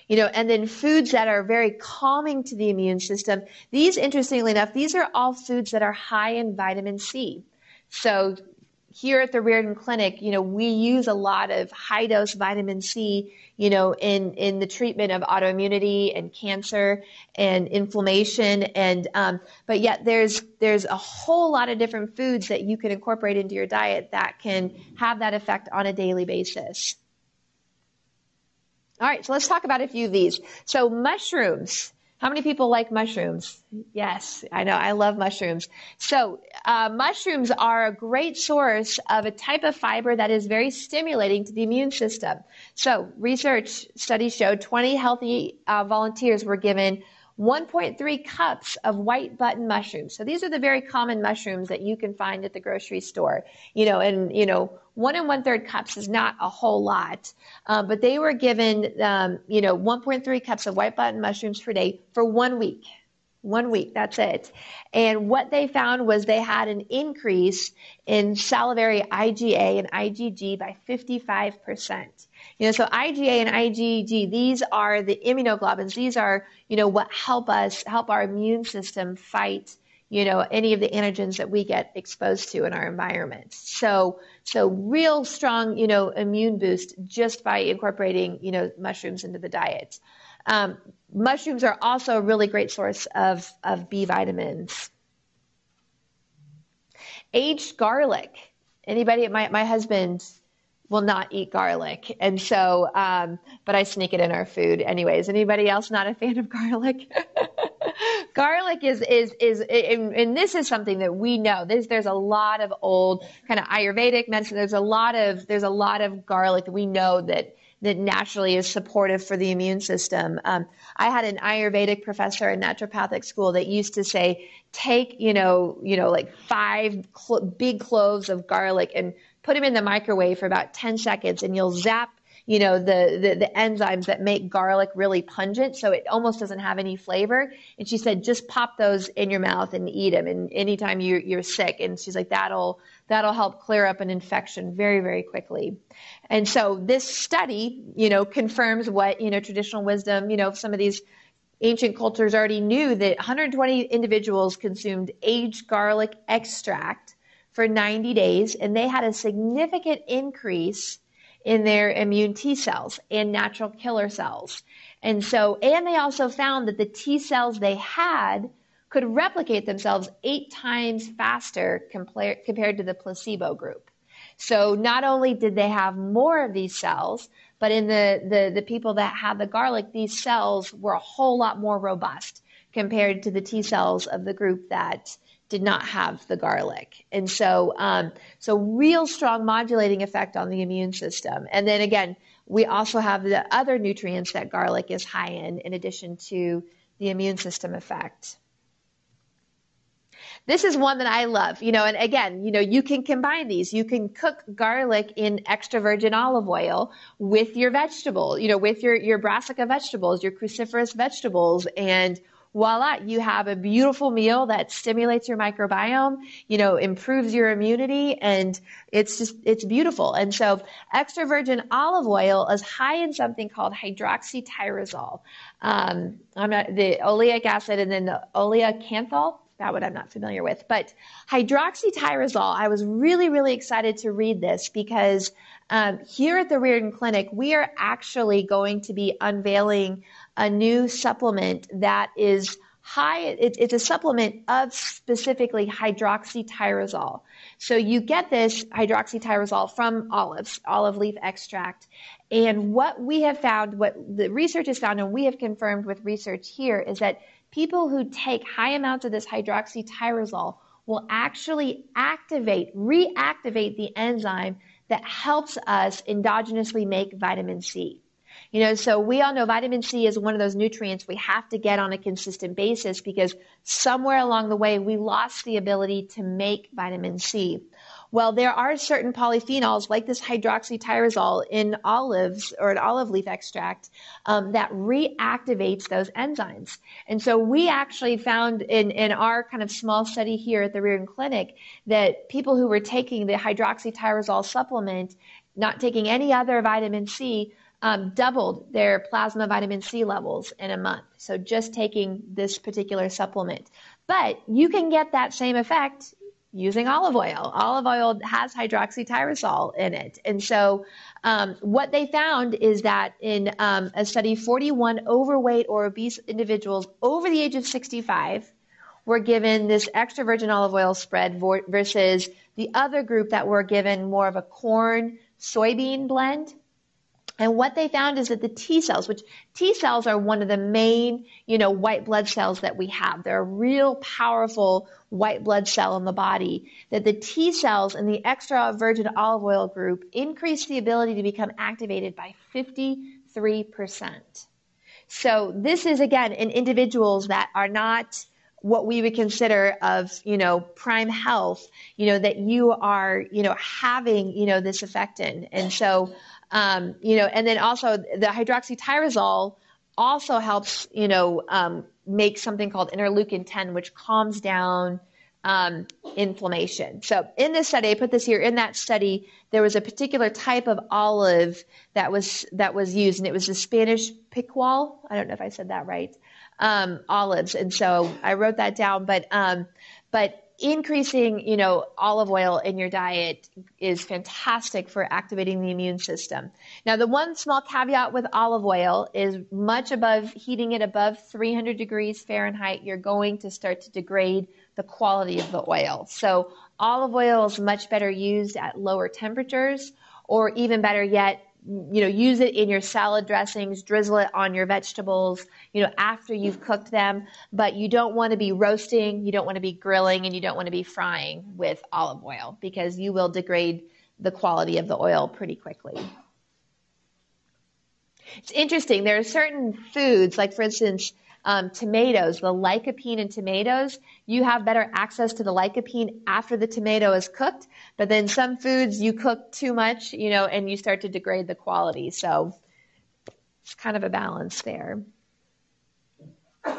And then foods that are very calming to the immune system. These, interestingly enough, these are all foods that are high in vitamin C. So here at the Riordan Clinic, we use a lot of high dose vitamin C, in the treatment of autoimmunity and cancer and inflammation. And, but yet there's a whole lot of different foods that you can incorporate into your diet that can have that effect on a daily basis. All right, so let's talk about a few of these. So mushrooms. How many people like mushrooms? Yes, I know. I love mushrooms. So mushrooms are a great source of a type of fiber that is very stimulating to the immune system. So research studies showed 20 healthy volunteers were given 1.3 cups of white button mushrooms. So these are the very common mushrooms that you can find at the grocery store. 1 1/3 cups is not a whole lot, but they were given, 1.3 cups of white button mushrooms per day for 1 week. 1 week, that's it. And what they found was they had an increase in salivary IgA and IgG by 55%. So IgA and IgG, these are the immunoglobulins. These are, what help our immune system fight, any of the antigens that we get exposed to in our environment. So real strong, immune boost just by incorporating, mushrooms into the diet. Mushrooms are also a really great source of B vitamins. Aged garlic. Anybody? My husband will not eat garlic. And so, but I sneak it in our food anyways. Anybody else not a fan of garlic? Garlic is, and this is something that we know. There's a lot of old kind of Ayurvedic medicine. There's a lot of garlic that we know that naturally is supportive for the immune system. I had an Ayurvedic professor in naturopathic school that used to say, take, like 5 big cloves of garlic and put them in the microwave for about 10 seconds and you'll zap, the enzymes that make garlic really pungent. So it almost doesn't have any flavor. And she said, just pop those in your mouth and eat them. And anytime you're sick. And she's like, that'll help clear up an infection very, very quickly. And so this study, confirms what, traditional wisdom, some of these ancient cultures already knew that 120 individuals consumed aged garlic extract for 90 days, and they had a significant increase in their immune T cells and natural killer cells. And they also found that the T cells they had could replicate themselves 8 times faster compared to the placebo group. So not only did they have more of these cells, but in the people that had the garlic, these cells were a whole lot more robust compared to the T cells of the group that did not have the garlic. And so real strong modulating effect on the immune system. And then again, we also have the other nutrients that garlic is high in addition to the immune system effect. This is one that I love, and again, you can combine these. You can cook garlic in extra virgin olive oil with your vegetable, with your brassica vegetables, your cruciferous vegetables, and voila, you have a beautiful meal that stimulates your microbiome, improves your immunity, and it's beautiful. And so extra virgin olive oil is high in something called hydroxytyrosol. The oleic acid and then the oleocanthal. That one I'm not familiar with, but hydroxytyrosol, I was really, really excited to read this because here at the Riordan Clinic, we are actually going to be unveiling a new supplement that is high. It's a supplement of specifically hydroxytyrosol. So you get this hydroxytyrosol from olive leaf extract. And what we have found, what the research has found, and we have confirmed with research here, is that people who take high amounts of this hydroxytyrosol will actually reactivate the enzyme that helps us endogenously make vitamin C. So we all know vitamin C is one of those nutrients we have to get on a consistent basis because somewhere along the way we lost the ability to make vitamin C. Well, there are certain polyphenols like this hydroxytyrosol in olives or an olive leaf extract that reactivates those enzymes. And so we actually found in our kind of small study here at the Riordan Clinic that people who were taking the hydroxytyrosol supplement, not taking any other vitamin C, doubled their plasma vitamin C levels in a month. So just taking this particular supplement. But you can get that same effect using olive oil. Olive oil has hydroxytyrosol in it. And so what they found is that in a study, 41 overweight or obese individuals over the age of 65 were given this extra virgin olive oil spread versus the other group that were given more of a corn soybean blend. And what they found is that the T cells, which T cells are one of the main, white blood cells that we have. They're a real powerful white blood cell in the body, that the T cells in the extra virgin olive oil group increase the ability to become activated by 53%. So this is, again, in individuals that are not what we would consider of, prime health, that you are, having, this effect in. And so, and then also the hydroxytyrosol also helps, make something called interleukin 10, which calms down inflammation. So in this study, I put this here, in that study, there was a particular type of olive that was used, and it was the Spanish picual. I don't know if I said that right. Olives. And so I wrote that down, but increasing, olive oil in your diet is fantastic for activating the immune system. Now, the one small caveat with olive oil is heating it above 300 degrees Fahrenheit, you're going to start to degrade the quality of the oil. So olive oil is much better used at lower temperatures, or even better yet, use it in your salad dressings, drizzle it on your vegetables, after you've cooked them. But you don't want to be roasting, you don't want to be grilling, and you don't want to be frying with olive oil, because you will degrade the quality of the oil pretty quickly. It's interesting. There are certain foods, like for instance, tomatoes, the lycopene in tomatoes, you have better access to the lycopene after the tomato is cooked. But then some foods you cook too much, and you start to degrade the quality. So it's kind of a balance there.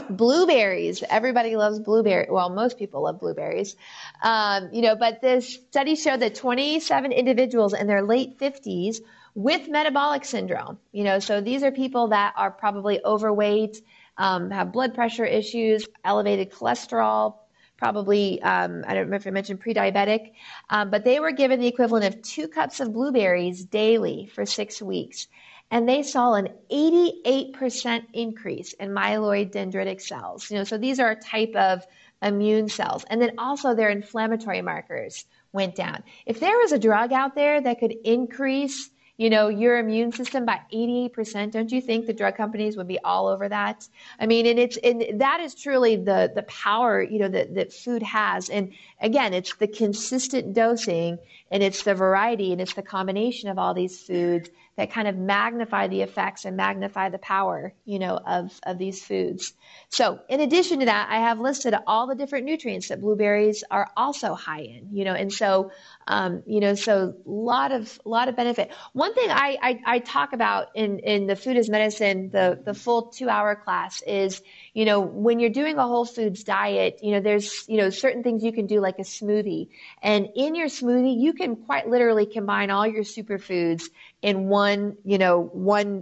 Blueberries. Everybody loves blueberries. Well, most people love blueberries. But this study showed that 27 individuals in their late 50s with metabolic syndrome, so these are people that are probably overweight, have blood pressure issues, elevated cholesterol, probably, I don't know if I mentioned pre-diabetic, but they were given the equivalent of 2 cups of blueberries daily for 6 weeks. And they saw an 88% increase in myeloid dendritic cells. So these are a type of immune cells. And then also their inflammatory markers went down. If there was a drug out there that could increase your immune system by 88%, don't you think the drug companies would be all over that? I mean, and that is truly the power, that food has. And again, it's the consistent dosing, and it's the variety, and it's the combination of all these foods that kind of magnify the effects and magnify the power, of these foods. So in addition to that, I have listed all the different nutrients that blueberries are also high in, and so, so a lot of benefit. One thing I talk about in the Food as Medicine, the full 2-hour class is, when you're doing a whole foods diet, there's, certain things you can do, like a smoothie. And in your smoothie, you can quite literally combine all your superfoods in one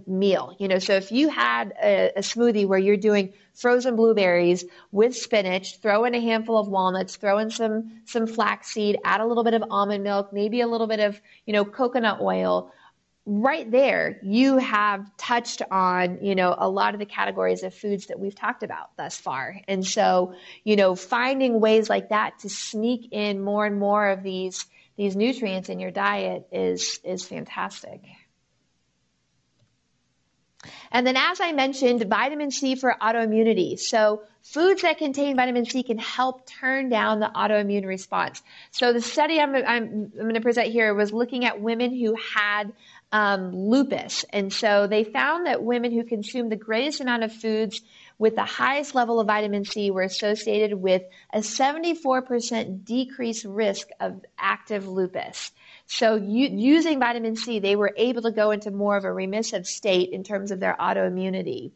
meal. So if you had a smoothie where you're doing frozen blueberries with spinach, throw in a handful of walnuts, throw in some flaxseed, add a little bit of almond milk, maybe a little bit of, coconut oil, right there, you have touched on, a lot of the categories of foods that we've talked about thus far. And so, finding ways like that to sneak in more and more of these nutrients in your diet is fantastic. And then, as I mentioned, vitamin C for autoimmunity. So foods that contain vitamin C can help turn down the autoimmune response. So the study I'm going to present here was looking at women who had lupus. And so they found that women who consumed the greatest amount of foods with the highest level of vitamin C were associated with a 74% decreased risk of active lupus. So using vitamin C, they were able to go into more of a remissive state in terms of their autoimmunity.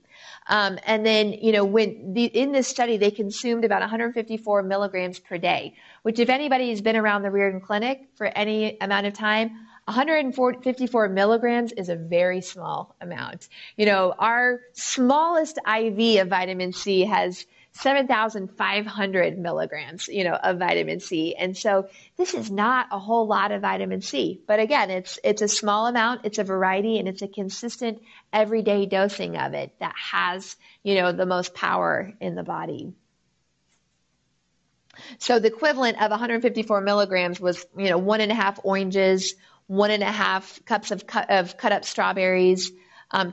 And then, in this study, they consumed about 154 milligrams per day, which if anybody has been around the Riordan Clinic for any amount of time, 154 milligrams is a very small amount. Our smallest IV of vitamin C has 7,500 milligrams, of vitamin C. And so this is not a whole lot of vitamin C. But again, it's a small amount, it's a variety, and it's a consistent everyday dosing of it that has, the most power in the body. So the equivalent of 154 milligrams was, 1.5 oranges, 1.5 cups of cut up strawberries,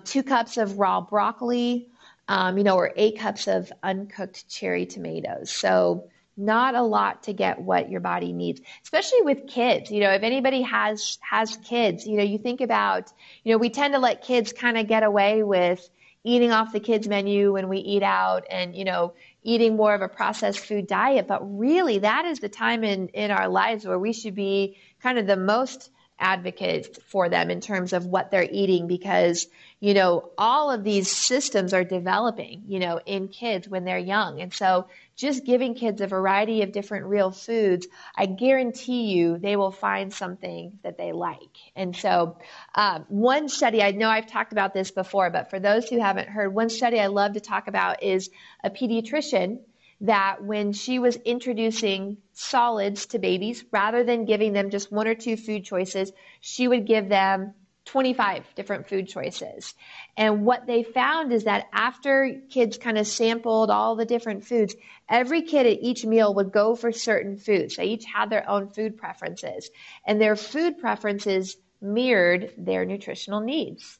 2 cups of raw broccoli, or 8 cups of uncooked cherry tomatoes. So not a lot to get what your body needs, especially with kids. If anybody has kids, you think about, we tend to let kids kind of get away with eating off the kids menu when we eat out and, eating more of a processed food diet. But really that is the time in our lives where we should be kind of the most advocate for them in terms of what they're eating, because, all of these systems are developing, in kids when they're young. And so just giving kids a variety of different real foods, I guarantee you they will find something that they like. And so one study, I know I've talked about this before, but for those who haven't heard, one study I love to talk about is a pediatrician that when she was introducing solids to babies, rather than giving them just 1 or 2 food choices, she would give them 25 different food choices. And what they found is that after kids kind of sampled all the different foods, every kid at each meal would go for certain foods. They each had their own food preferences, and their food preferences mirrored their nutritional needs.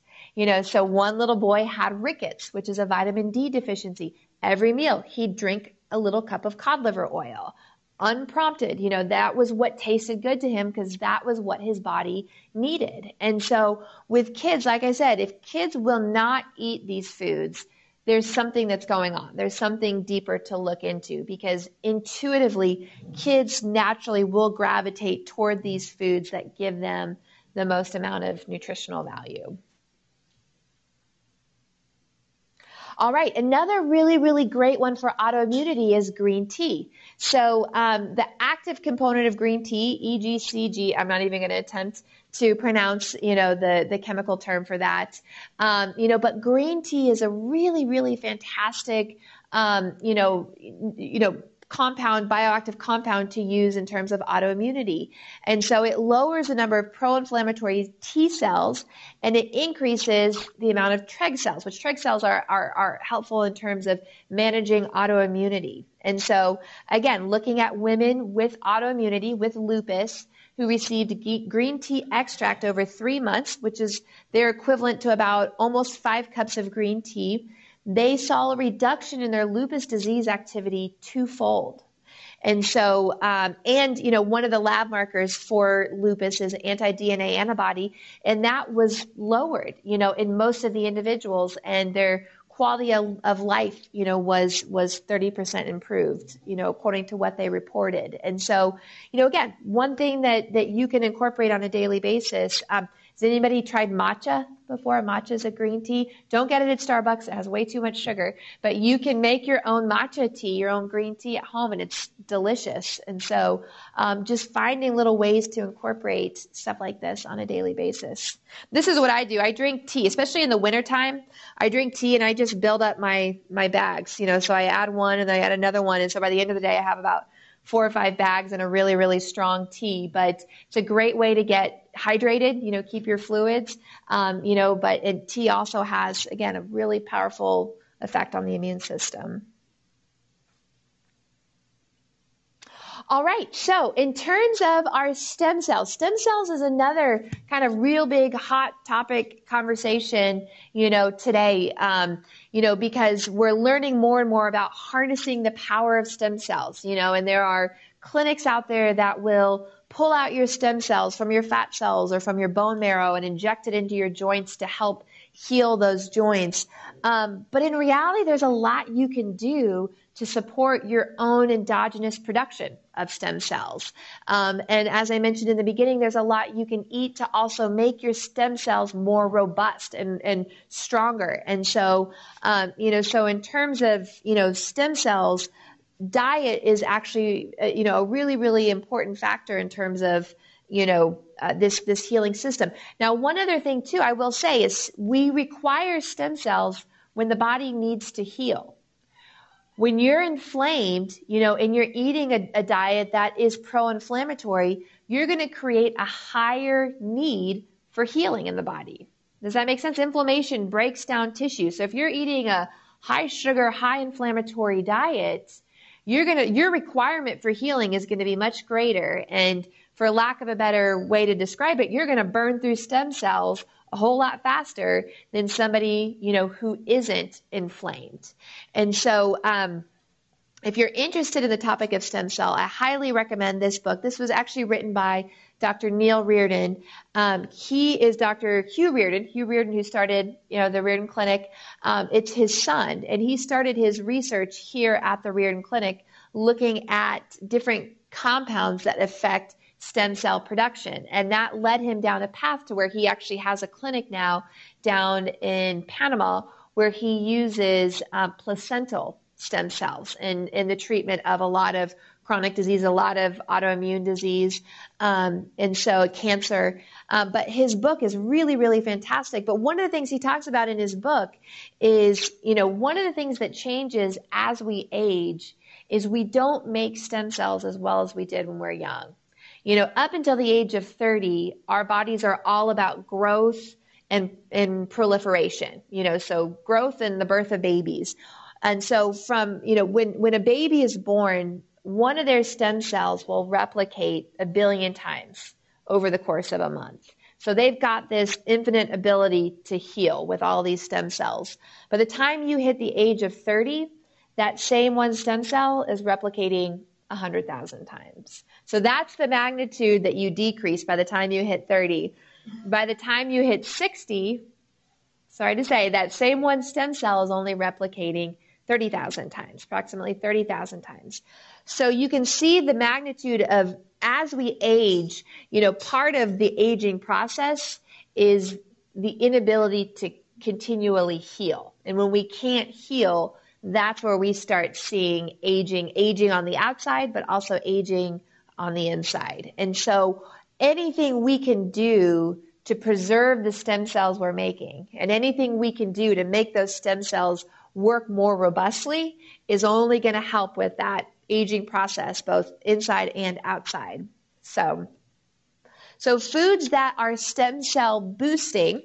So one little boy had rickets, which is a vitamin D deficiency. Every meal, he'd drink a little cup of cod liver oil. Unprompted, that was what tasted good to him because that was what his body needed. And so with kids, like I said, if kids will not eat these foods, there's something that's going on. There's something deeper to look into, because intuitively, kids naturally will gravitate toward these foods that give them the most amount of nutritional value. All right, another really, really great one for autoimmunity is green tea. So the active component of green tea, EGCG, I'm not even going to attempt to pronounce, the chemical term for that. But green tea is a really, really fantastic, bioactive compound to use in terms of autoimmunity. And so it lowers the number of pro-inflammatory T cells, and it increases the amount of Treg cells, which Treg cells are helpful in terms of managing autoimmunity. And so again, looking at women with autoimmunity, with lupus, who received green tea extract over 3 months, which is their equivalent to about almost 5 cups of green tea, they saw a reduction in their lupus disease activity 2-fold. And so, one of the lab markers for lupus is anti-DNA antibody, and that was lowered, in most of the individuals, and their quality of life, was 30% improved, according to what they reported. And so, again, one thing that you can incorporate on a daily basis, has anybody tried matcha before? Matcha is a green tea. Don't get it at Starbucks. It has way too much sugar. But you can make your own matcha tea, your own green tea at home, and it's delicious. And so just finding little ways to incorporate stuff like this on a daily basis. This is what I do. I drink tea, especially in the wintertime. I drink tea and I just build up my bags. So I add one and then I add another one. And so by the end of the day, I have about 4 or 5 bags and a really, really strong tea. But it's a great way to get hydrated, keep your fluids, but tea also has, again, a really powerful effect on the immune system. All right, so in terms of our stem cells is another kind of real big hot topic conversation, today, because we're learning more and more about harnessing the power of stem cells, and there are clinics out there that will pull out your stem cells from your fat cells or from your bone marrow and inject it into your joints to help heal those joints. But in reality, there's a lot you can do to support your own endogenous production of stem cells. And as I mentioned in the beginning, there's a lot you can eat to also make your stem cells more robust and stronger. And so, so in terms of, stem cells, diet is actually, a really, really important factor in terms of, this healing system. Now, one other thing too, I will say is we require stem cells when the body needs to heal. When you're inflamed, and you're eating a diet that is pro-inflammatory, you're going to create a higher need for healing in the body. Does that make sense? Inflammation breaks down tissue. So if you're eating a high sugar, high inflammatory diet, your requirement for healing is going to be much greater. And for lack of a better way to describe it, you're going to burn through stem cells a whole lot faster than somebody, who isn't inflamed. And so, if you're interested in the topic of stem cell, I highly recommend this book. This was actually written by Dr. Neil Riordan. He is Dr. Hugh Riordan, who started, the Riordan Clinic. It's his son, and he started his research here at the Riordan Clinic looking at different compounds that affect stem cell production. And that led him down a path to where he actually has a clinic now down in Panama where he uses placental stem cells in the treatment of a lot of chronic disease, a lot of autoimmune disease, and so cancer. But his book is really, really fantastic. But one of the things he talks about in his book is, one of the things that changes as we age is we don't make stem cells as well as we did when we're young. Up until the age of 30, our bodies are all about growth and proliferation, so growth and the birth of babies. And so from, when a baby is born, one of their stem cells will replicate 1 billion times over the course of a month. So they've got this infinite ability to heal with all these stem cells. By the time you hit the age of 30, that same one stem cell is replicating 100,000 times. So that's the magnitude that you decrease by the time you hit 30. By the time you hit 60, sorry to say, that same one stem cell is only replicating 30,000 times, approximately 30,000 times. So you can see the magnitude of, as we age, part of the aging process is the inability to continually heal. And when we can't heal, that's where we start seeing aging on the outside, but also aging on the inside. And so anything we can do to preserve the stem cells we're making, and anything we can do to make those stem cells work more robustly is only going to help with that aging process, both inside and outside. So foods that are stem cell boosting,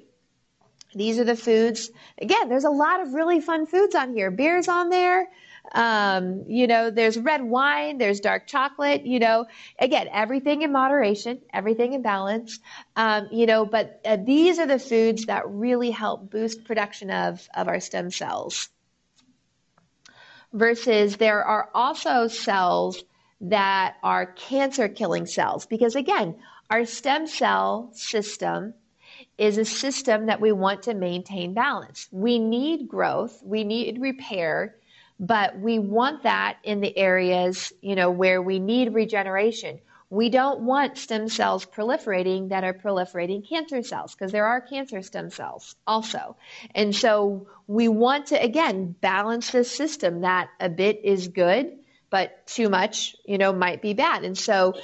these are the foods. Again, there's a lot of really fun foods on here. Beer's on there. There's red wine, there's dark chocolate, again, everything in moderation, everything in balance. But these are the foods that really help boost production of our stem cells. Versus there are also cells that are cancer killing cells, because again, our stem cell system is a system that we want to maintain balance. We need growth, we need repair, but we want that in the areas, where we need regeneration. We don't want stem cells proliferating that are proliferating cancer cells, because there are cancer stem cells also. And so we want to, again, balance this system that a bit is good, but too much, might be bad. And so,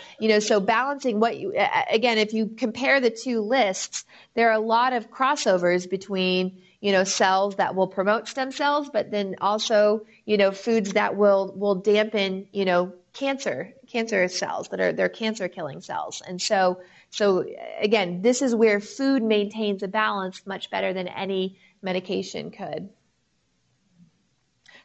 so balancing again, if you compare the two lists, there are a lot of crossovers between, cells that will promote stem cells, but then also, foods that will dampen, cancer cells they're cancer killing cells. And so again, this is where food maintains a balance much better than any medication could.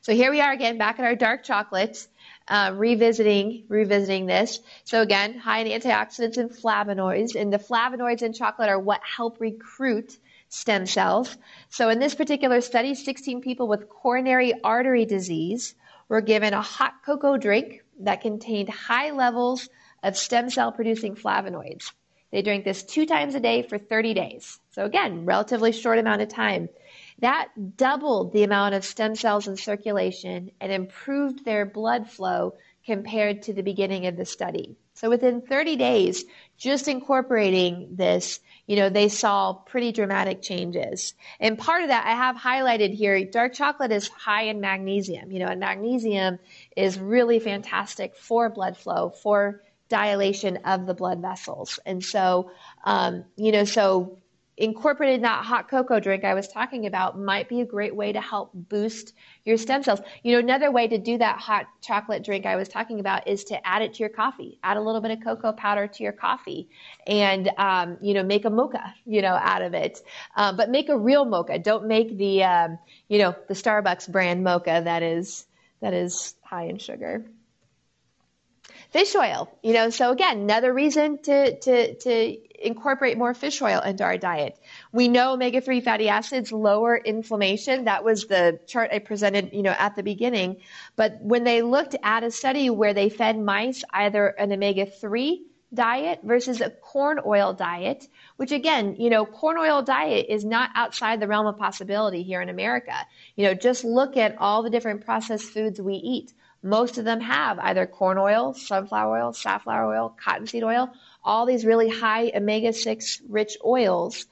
So here we are again, back at our dark chocolate, revisiting this. So again, high in antioxidants and flavonoids, and the flavonoids in chocolate are what help recruit stem cells. So in this particular study, 16 people with coronary artery disease were given a hot cocoa drink that contained high levels of stem cell producing flavonoids. They drank this 2 times a day for 30 days. So again, relatively short amount of time. That doubled the amount of stem cells in circulation and improved their blood flow compared to the beginning of the study. So within 30 days, just incorporating this, they saw pretty dramatic changes. And part of that I have highlighted here, dark chocolate is high in magnesium, and magnesium is really fantastic for blood flow, for dilation of the blood vessels. And so, so incorporating that hot cocoa drink I was talking about might be a great way to help boost your stem cells. Another way to do that hot chocolate drink I was talking about is to add it to your coffee. Add a little bit of cocoa powder to your coffee and, make a mocha, out of it. But make a real mocha. Don't make the Starbucks brand mocha that is high in sugar. Fish oil, so again, another reason to incorporate more fish oil into our diet. We know omega-3 fatty acids lower inflammation. That was the chart I presented, at the beginning. But when they looked at a study where they fed mice either an omega-3 diet versus a corn oil diet, which again, corn oil diet is not outside the realm of possibility here in America. Just look at all the different processed foods we eat. Most of them have either corn oil, sunflower oil, safflower oil, cottonseed oil, all these really high omega-6 rich oils.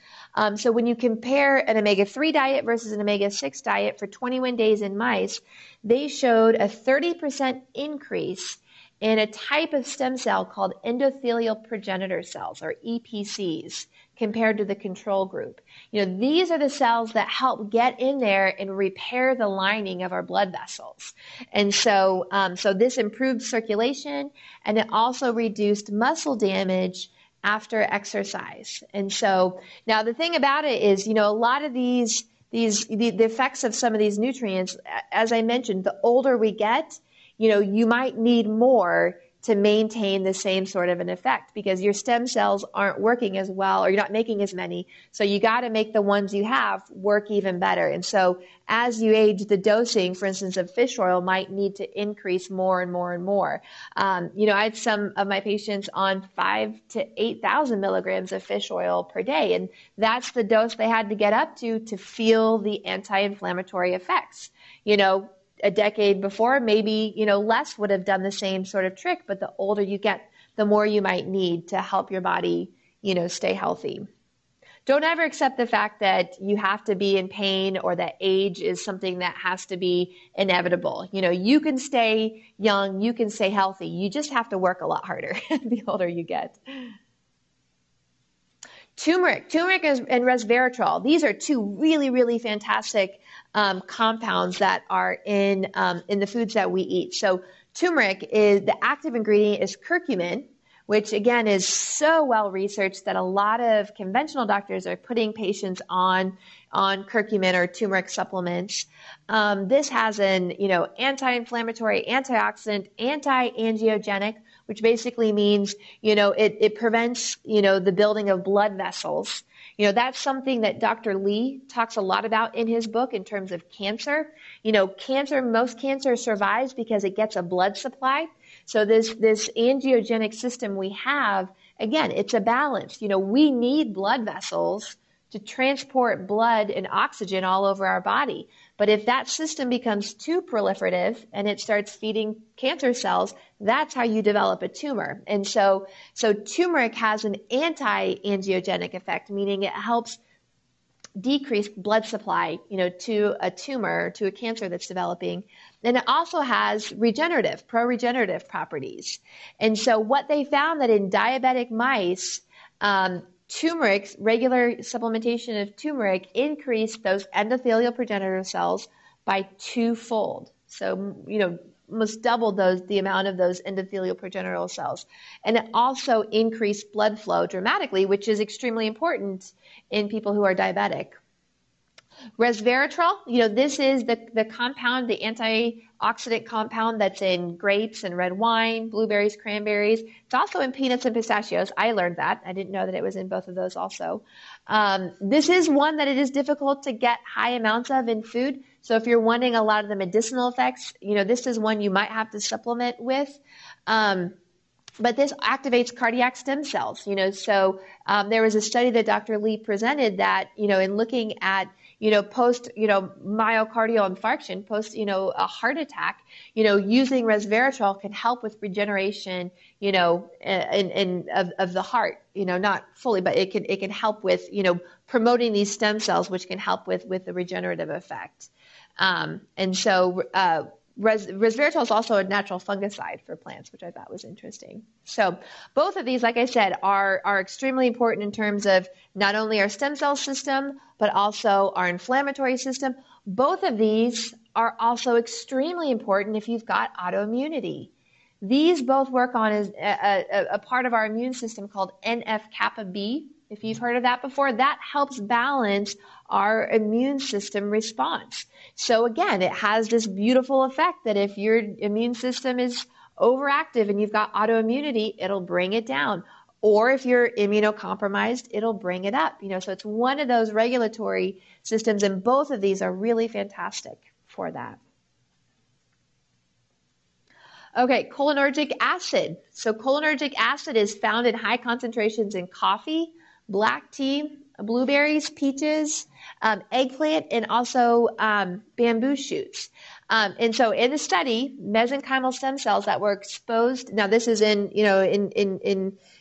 So when you compare an omega-3 diet versus an omega-6 diet for 21 days in mice, they showed a 30% increase in a type of stem cell called endothelial progenitor cells, or EPCs, compared to the control group. These are the cells that help get in there and repair the lining of our blood vessels. And so this improved circulation, and it also reduced muscle damage after exercise. And so now the thing about it is, a lot of the effects of some of these nutrients, as I mentioned, the older we get, you might need more to maintain the same sort of an effect because your stem cells aren't working as well, or you're not making as many. So you got to make the ones you have work even better. And so as you age, the dosing, for instance, of fish oil might need to increase more and more and more. I had some of my patients on 5,000 to 8,000 milligrams of fish oil per day. And that's the dose they had to get up to feel the anti-inflammatory effects. A decade before, maybe, less would have done the same sort of trick, but the older you get, the more you might need to help your body, stay healthy. Don't ever accept the fact that you have to be in pain or that age is something that has to be inevitable. You can stay young, you can stay healthy. You just have to work a lot harder the older you get. Turmeric and resveratrol. These are two really, really fantastic compounds that are in the foods that we eat. So turmeric is the active ingredient is curcumin, which again is so well researched that a lot of conventional doctors are putting patients on curcumin or turmeric supplements. This has an anti-inflammatory, antioxidant, anti-angiogenic, which basically means it prevents the building of blood vessels. That's something that Dr. Lee talks a lot about in his book in terms of cancer. Most cancer survives because it gets a blood supply. So this angiogenic system we have, again, it's a balance. We need blood vessels to transport blood and oxygen all over our body. But if that system becomes too proliferative and it starts feeding cancer cells, that's how you develop a tumor. And so turmeric has an anti-angiogenic effect, meaning it helps decrease blood supply, to a tumor, to a cancer that's developing. And it also has pro-regenerative properties. And so what they found that in diabetic mice, turmeric, regular supplementation of turmeric increased those endothelial progenitor cells by 2-fold. So, almost doubled the amount of those endothelial progenitor cells. And it also increased blood flow dramatically, which is extremely important in people who are diabetic. Resveratrol, this is the compound, the antioxidant compound that's in grapes and red wine, blueberries, cranberries. It's also in peanuts and pistachios. I learned that. I didn't know that it was in both of those also. This is one that it is difficult to get high amounts of in food. So if you're wanting a lot of the medicinal effects, this is one you might have to supplement with. But this activates cardiac stem cells, so there was a study that Dr. Lee presented that, in looking at, post, myocardial infarction, post, a heart attack, using resveratrol can help with regeneration, of the heart, not fully, but it can help with, promoting these stem cells, which can help with the regenerative effect. And so, resveratrol is also a natural fungicide for plants, which I thought was interesting. So both of these, like I said, are extremely important in terms of not only our stem cell system, but also our inflammatory system. Both of these are also extremely important if you've got autoimmunity. These both work on a part of our immune system called NF-kappa B. If you've heard of that before, that helps balance our immune system response. So again, it has this beautiful effect that if your immune system is overactive and you've got autoimmunity, it'll bring it down. Or if you're immunocompromised, it'll bring it up. So it's one of those regulatory systems, and both of these are really fantastic for that. Okay, cholinergic acid. So cholinergic acid is found in high concentrations in coffee, black tea, blueberries, peaches, eggplant, and also bamboo shoots. And so in the study, mesenchymal stem cells that were exposed, now this is in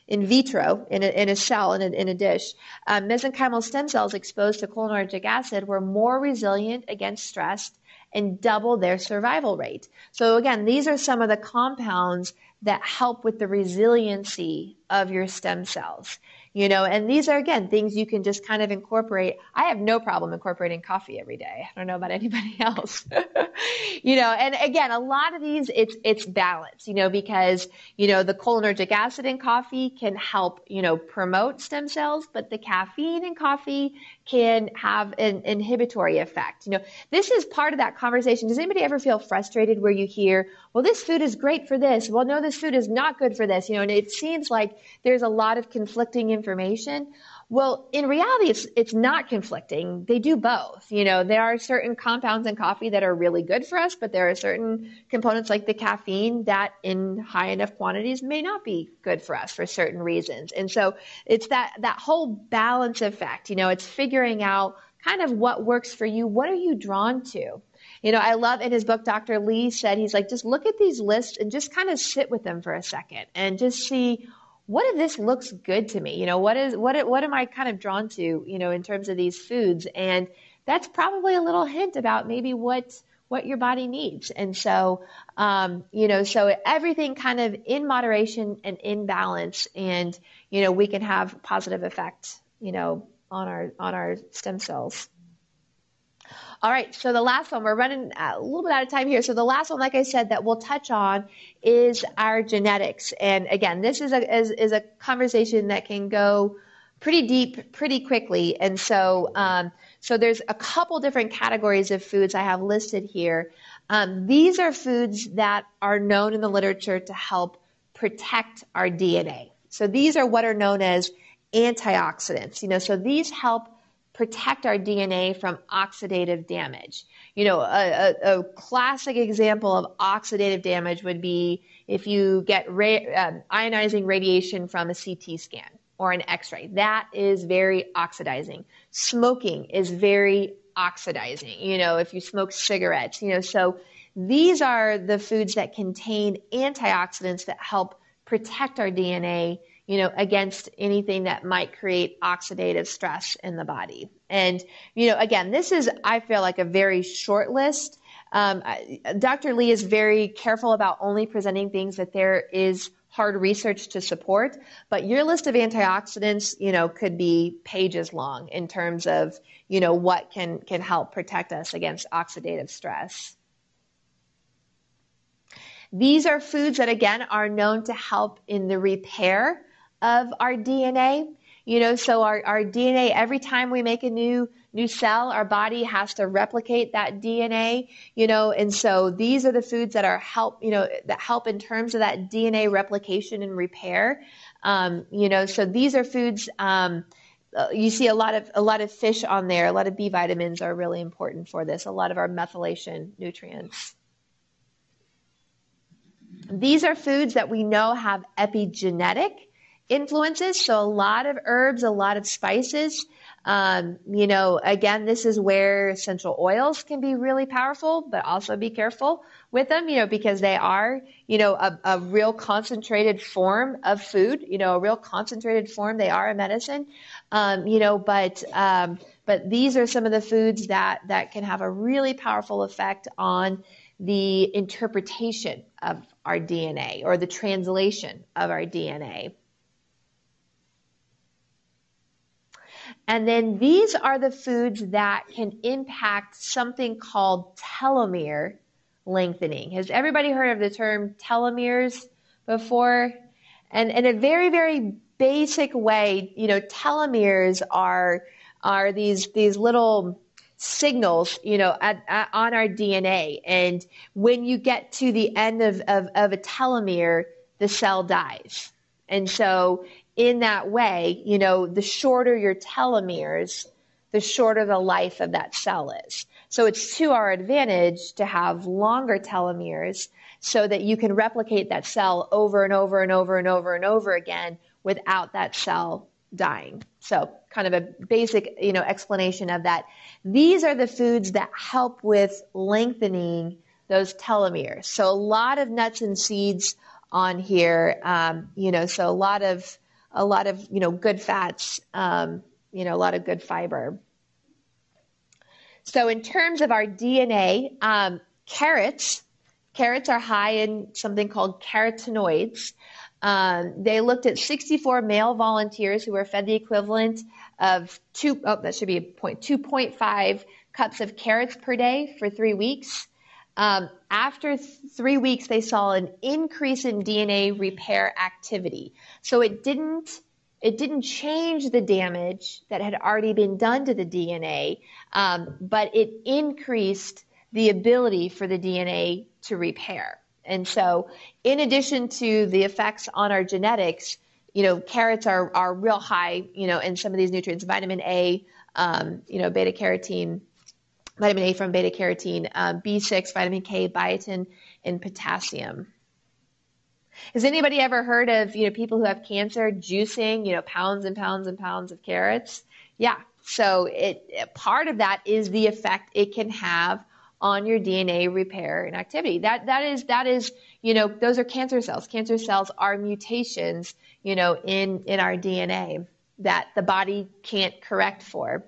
vitro, in a cell, in a dish, mesenchymal stem cells exposed to cholinergic acid were more resilient against stress and double their survival rate. So again, these are some of the compounds that help with the resiliency of your stem cells. And these are, again, things you can just kind of incorporate. I have no problem incorporating coffee every day. I don't know about anybody else. And again, a lot of these, it's balance, because, the cholinergic acid in coffee can help, promote stem cells, but the caffeine in coffee can have an inhibitory effect. This is part of that conversation. Does anybody ever feel frustrated where you hear, well, this food is great for this. Well, no, this food is not good for this. And it seems like there's a lot of conflicting information. Well, in reality, it's not conflicting. They do both. There are certain compounds in coffee that are really good for us, but there are certain components like the caffeine that in high enough quantities may not be good for us for certain reasons. And so it's that whole balance effect. It's figuring out kind of what works for you. What are you drawn to? I love in his book, Dr. Lee said, he's like, just look at these lists and just kind of sit with them for a second and just see, what if this looks good to me? What am I kind of drawn to, in terms of these foods? And that's probably a little hint about maybe what your body needs. And so, so everything kind of in moderation and in balance, and, we can have positive effect, on our stem cells. All right, so the last one, we're running a little bit out of time here. So the last one, like I said, that we'll touch on is our genetics. And again, this is a conversation that can go pretty deep, pretty quickly. And so, so there's a couple different categories of foods I have listed here. These are foods that are known in the literature to help protect our DNA. So these are what are known as antioxidants. So these help protect our DNA from oxidative damage. A classic example of oxidative damage would be if you get ionizing radiation from a CT scan or an X-ray. That is very oxidizing. Smoking is very oxidizing, if you smoke cigarettes, so these are the foods that contain antioxidants that help protect our DNA against anything that might create oxidative stress in the body. And, again, this is, I feel like, a very short list. Dr. Lee is very careful about only presenting things that there is hard research to support, but your list of antioxidants, could be pages long in terms of, what can help protect us against oxidative stress. These are foods that, again, are known to help in the repair of our DNA. So our DNA, every time we make a new cell, our body has to replicate that DNA, and so these are the foods that that help in terms of that DNA replication and repair. So these are foods, you see a lot of fish on there. A lot of B vitamins are really important for this. A lot of our methylation nutrients. These are foods that we know have epigenetic influences. So a lot of herbs, a lot of spices. Again, this is where essential oils can be really powerful, but also be careful with them, because they are, a real concentrated form of food, a real concentrated form. They are a medicine, but these are some of the foods that can have a really powerful effect on the interpretation of our DNA or the translation of our DNA. And then these are the foods that can impact something called telomere lengthening. Has everybody heard of the term telomeres before? And in a very, very basic way, telomeres are these little signals, on our DNA. And when you get to the end of a telomere, the cell dies. And so in that way, the shorter your telomeres, the shorter the life of that cell is. So it's to our advantage to have longer telomeres so that you can replicate that cell over and over and over and over and over again without that cell dying. So kind of a basic, explanation of that. These are the foods that help with lengthening those telomeres. So a lot of nuts and seeds on here, so a lot of good fats, a lot of good fiber. So in terms of our DNA, carrots are high in something called carotenoids. They looked at 64 male volunteers who were fed the equivalent of 2.5 cups of carrots per day for 3 weeks. After 3 weeks, they saw an increase in DNA repair activity. So it didn't change the damage that had already been done to the DNA, but it increased the ability for the DNA to repair. And so in addition to the effects on our genetics, carrots are real high, in some of these nutrients, vitamin A, beta carotene, vitamin A from beta carotene, B6, vitamin K, biotin, and potassium. Has anybody ever heard of, people who have cancer juicing, pounds and pounds and pounds of carrots? Yeah. So part of that is the effect it can have on your DNA repair and activity. That is, those are cancer cells. Cancer cells are mutations, in our DNA that the body can't correct for.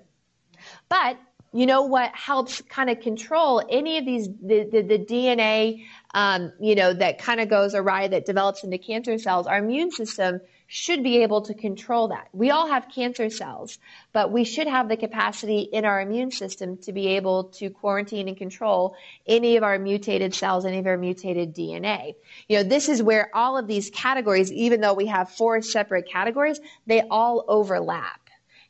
But what helps kind of control any of these, the DNA, that kind of goes awry, that develops into cancer cells, our immune system should be able to control that. We all have cancer cells, but we should have the capacity in our immune system to be able to quarantine and control any of our mutated cells, any of our mutated DNA. This is where all of these categories, even though we have 4 separate categories, they all overlap.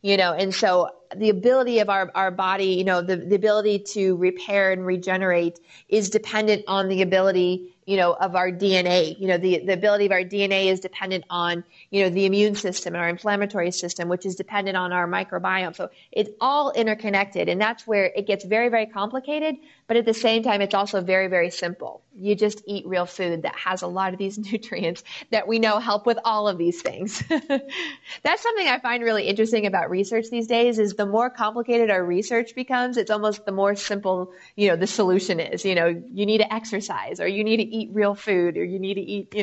And so the ability of our body, the ability to repair and regenerate is dependent on the ability, of our DNA. The ability of our DNA is dependent on, the immune system and our inflammatory system, which is dependent on our microbiome. So it's all interconnected, and that's where it gets very, very complicated. But at the same time, it's also very, very simple. You just eat real food that has a lot of these nutrients that we know help with all of these things. That's something I find really interesting about research these days, is the more complicated our research becomes, it's almost the more simple, the solution is. You need to exercise, or you need to eat real food, or you need to eat,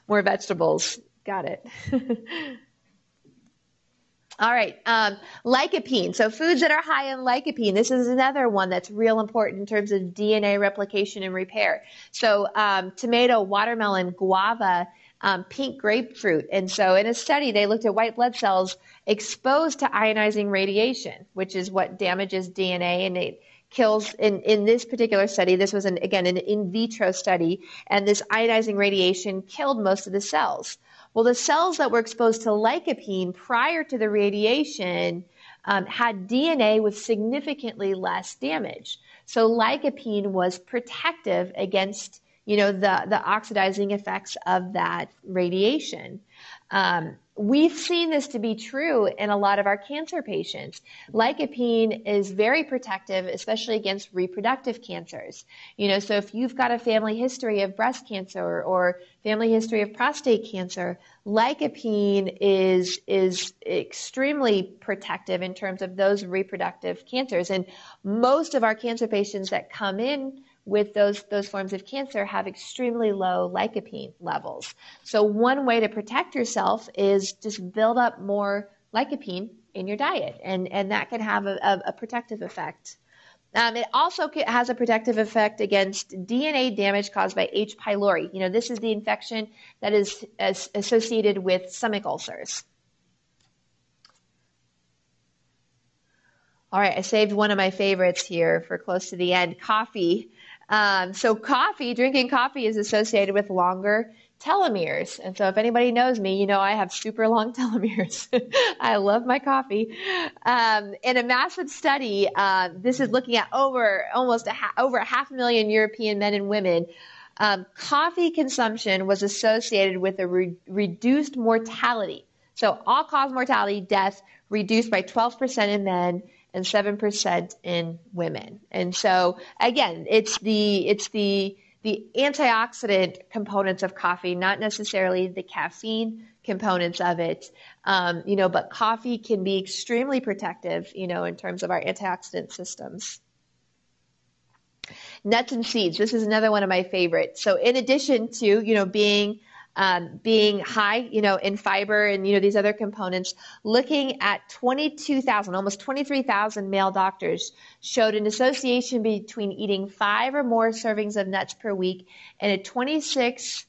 more vegetables. Got it. All right. Lycopene. So foods that are high in lycopene. This is another one that's real important in terms of DNA replication and repair. So tomato, watermelon, guava, pink grapefruit. And so in a study, they looked at white blood cells exposed to ionizing radiation, which is what damages DNA, and it kills, in this particular study, this was, again, an in vitro study, and this ionizing radiation killed most of the cells. Well, the cells that were exposed to lycopene prior to the radiation had DNA with significantly less damage. So lycopene was protective against, the oxidizing effects of that radiation. we've seen this to be true in a lot of our cancer patients. Lycopene is very protective, especially against reproductive cancers. So if you've got a family history of breast cancer or family history of prostate cancer, lycopene is extremely protective in terms of those reproductive cancers. And most of our cancer patients that come in with those forms of cancer have extremely low lycopene levels. So one way to protect yourself is just build up more lycopene in your diet, and that can have a protective effect. It also has a protective effect against DNA damage caused by H. pylori. This is the infection that is associated with stomach ulcers. All right, I saved one of my favorites here for close to the end, coffee. So drinking coffee is associated with longer telomeres. And so if anybody knows me, I have super long telomeres. I love my coffee. In a massive study, this is looking at over 500,000 European men and women. Coffee consumption was associated with a reduced mortality. So all-cause mortality, death, reduced by 12% in men and 7% in women. And so again, it's the antioxidant components of coffee, not necessarily the caffeine components of it. But coffee can be extremely protective, in terms of our antioxidant systems. Nuts and seeds. This is another one of my favorites. So in addition to, being high, in fiber and, these other components, looking at 22,000, almost 23,000 male doctors showed an association between eating 5 or more servings of nuts per week and a 26%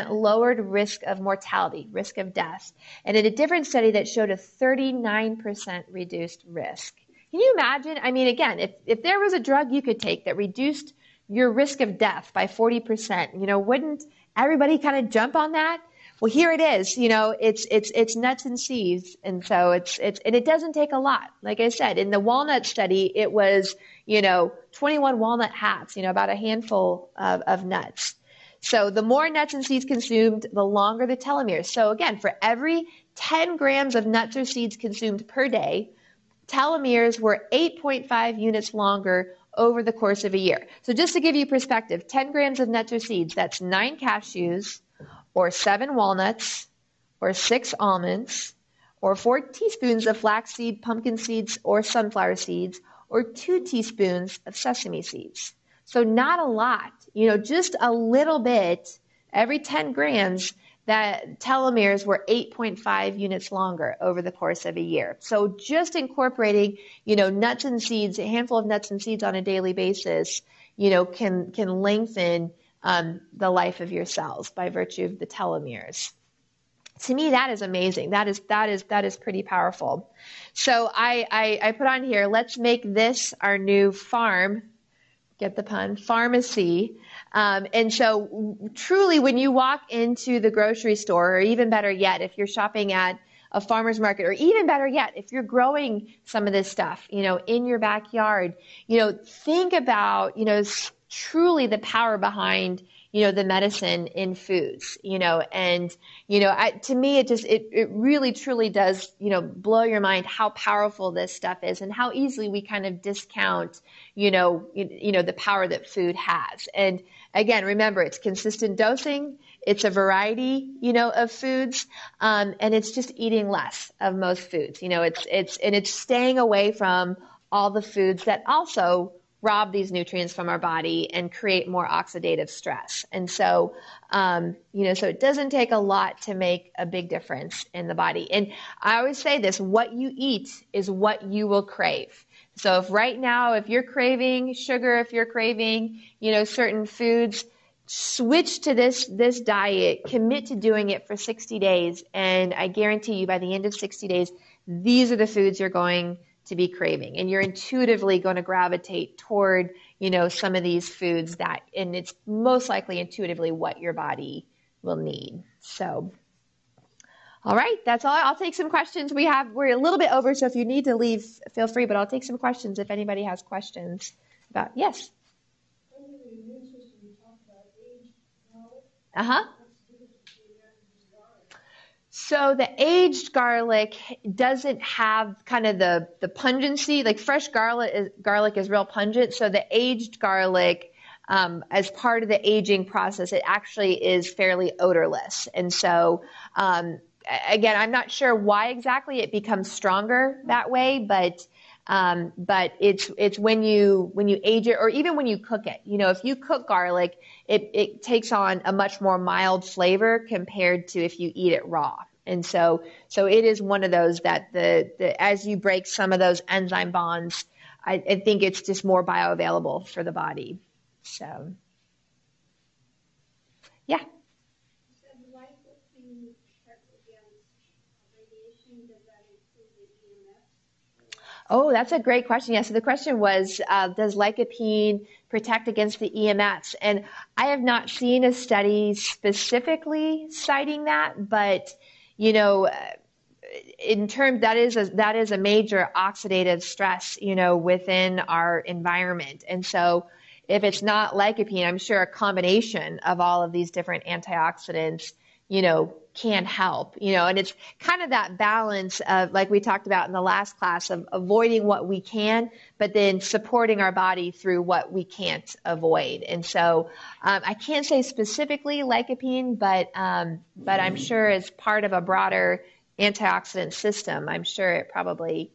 lowered risk of mortality, risk of death. And in a different study that showed a 39% reduced risk. Can you imagine? I mean, again, if there was a drug you could take that reduced your risk of death by 40%, wouldn't everybody kind of jump on that? Well, here it is. It's nuts and seeds, and so and it doesn't take a lot. Like I said, in the walnut study, it was 21 walnut halves, about a handful of nuts. So the more nuts and seeds consumed, the longer the telomeres. So again, for every 10 grams of nuts or seeds consumed per day, telomeres were 8.5 units longer over the course of a year. So just to give you perspective, 10 grams of nuts or seeds, that's 9 cashews, or 7 walnuts, or 6 almonds, or 4 teaspoons of flaxseed, pumpkin seeds, or sunflower seeds, or 2 teaspoons of sesame seeds. So not a lot, just a little bit every 10 grams, that telomeres were 8.5 units longer over the course of a year. So just incorporating, nuts and seeds, a handful of nuts and seeds on a daily basis, can lengthen the life of your cells by virtue of the telomeres. To me, that is amazing. That is pretty powerful. So I put on here, let's make this our new farm. Get the pun? Pharmacy. And so truly, when you walk into the grocery store, or even better yet, if you're shopping at a farmer's market, or even better yet, if you're growing some of this stuff, in your backyard, think about, truly the power behind, the medicine in foods, to me, it really truly does, blow your mind how powerful this stuff is and how easily we kind of discount, the power that food has. And again, remember, it's consistent dosing. It's a variety, of foods. And it's just eating less of most foods. It's staying away from all the foods that also rob these nutrients from our body and create more oxidative stress. And so, so it doesn't take a lot to make a big difference in the body. And I always say this, what you eat is what you will crave. So if right now, if you're craving sugar, if you're craving, certain foods, switch to this diet, commit to doing it for 60 days. And I guarantee you by the end of 60 days, these are the foods you're going to be craving. And you're intuitively going to gravitate toward, some of these foods and it's most likely intuitively what your body will need. So, all right, that's all. I'll take some questions. We're a little bit over, so if you need to leave, feel free, but I'll take some questions if anybody has questions about, yes. Under the immune system, you talk about age, Uh-huh. So the aged garlic doesn't have kind of the pungency, like fresh garlic is real pungent. So the aged garlic, as part of the aging process, it actually is fairly odorless. And so, again, I'm not sure why exactly it becomes stronger that way, but it's when you age it, or even when you cook it. You know, if you cook garlic, it takes on a much more mild flavor compared to if you eat it raw. And so it is one of those that as you break some of those enzyme bonds, I think it's just more bioavailable for the body. So, yeah. Oh, that's a great question. Yeah, so the question was, does lycopene protect against the EMFs? And I have not seen a study specifically citing that, but, you know, in terms, that is a major oxidative stress, you know, within our environment. And so if it's not lycopene, I'm sure a combination of all of these different antioxidants, you know, can help, you know, and it's kind of that balance of, like we talked about in the last class, of avoiding what we can, but then supporting our body through what we can't avoid. And so I can't say specifically lycopene, but I'm sure as part of a broader antioxidant system, I'm sure it probably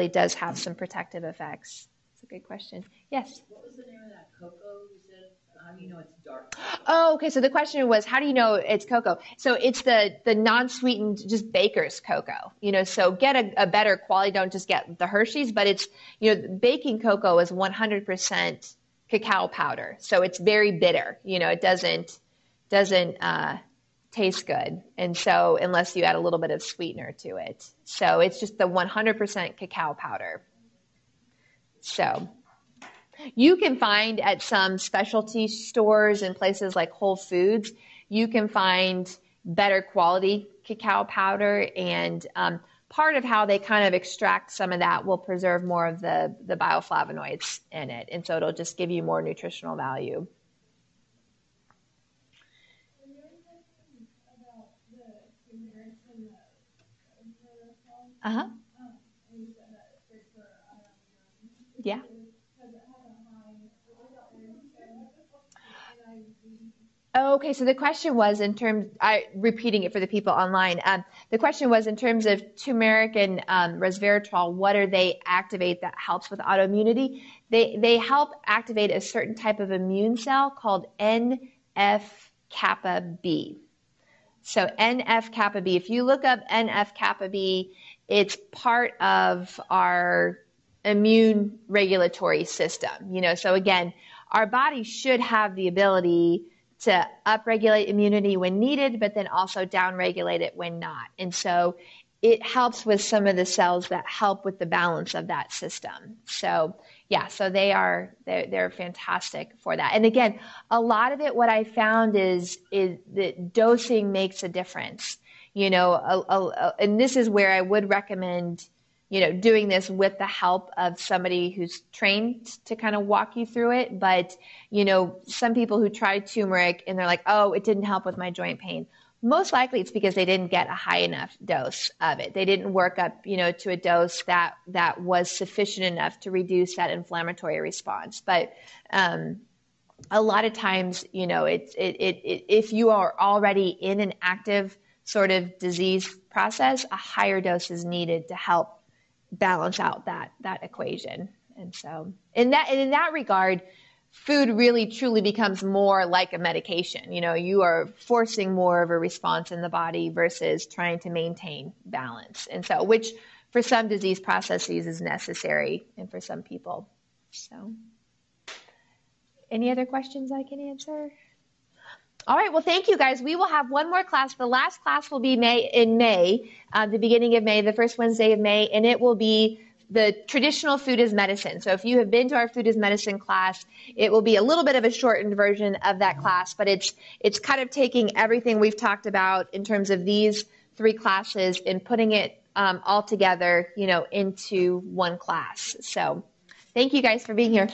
does have some protective effects. That's a good question. Yes? What was the name of that cocoa you said? How do you know it's dark? Oh, okay. So the question was, how do you know it's cocoa? So it's the non-sweetened, just baker's cocoa. You know, so get a better quality. Don't just get the Hershey's, but it's, you know, baking cocoa is 100% cacao powder. So it's very bitter. You know, it doesn't taste good. And so unless you add a little bit of sweetener to it. So it's just the 100% cacao powder. So you can find at some specialty stores and places like Whole Foods, you can find better quality cacao powder, and part of how they kind of extract some of that will preserve more of the bioflavonoids in it, and so it'll just give you more nutritional value. Uh-huh. Yeah. Okay, so the question was repeating it for the people online. The question was in terms of turmeric and resveratrol, what do they activate that helps with autoimmunity? They help activate a certain type of immune cell called NF-kappa B. So NF-kappa B, if you look up NF-kappa B, it's part of our immune regulatory system. You know, so again, our body should have the ability to upregulate immunity when needed, but then also downregulate it when not. And so it helps with some of the cells that help with the balance of that system. So yeah, so they're fantastic for that. And again, a lot of it, what I found is that dosing makes a difference. You know, and this is where I would recommend, you know, doing this with the help of somebody who's trained to kind of walk you through it. But, you know, some people who tried turmeric and they're like, oh, it didn't help with my joint pain. Most likely it's because they didn't get a high enough dose of it. They didn't work up, you know, to a dose that was sufficient enough to reduce that inflammatory response. But a lot of times, you know, if you are already in an active sort of disease process, a higher dose is needed to help balance out that equation. And so in that regard, food really truly becomes more like a medication. You know, you are forcing more of a response in the body versus trying to maintain balance. And so, which for some disease processes is necessary, and for some people. So any other questions I can answer? All right. Well, thank you, guys. We will have one more class. The last class will be in May, the beginning of May, the first Wednesday of May, and it will be the traditional food as medicine. So if you have been to our food as medicine class, it will be a little bit of a shortened version of that class, but it's kind of taking everything we've talked about in terms of these 3 classes and putting it all together, you know, into one class. So thank you guys for being here.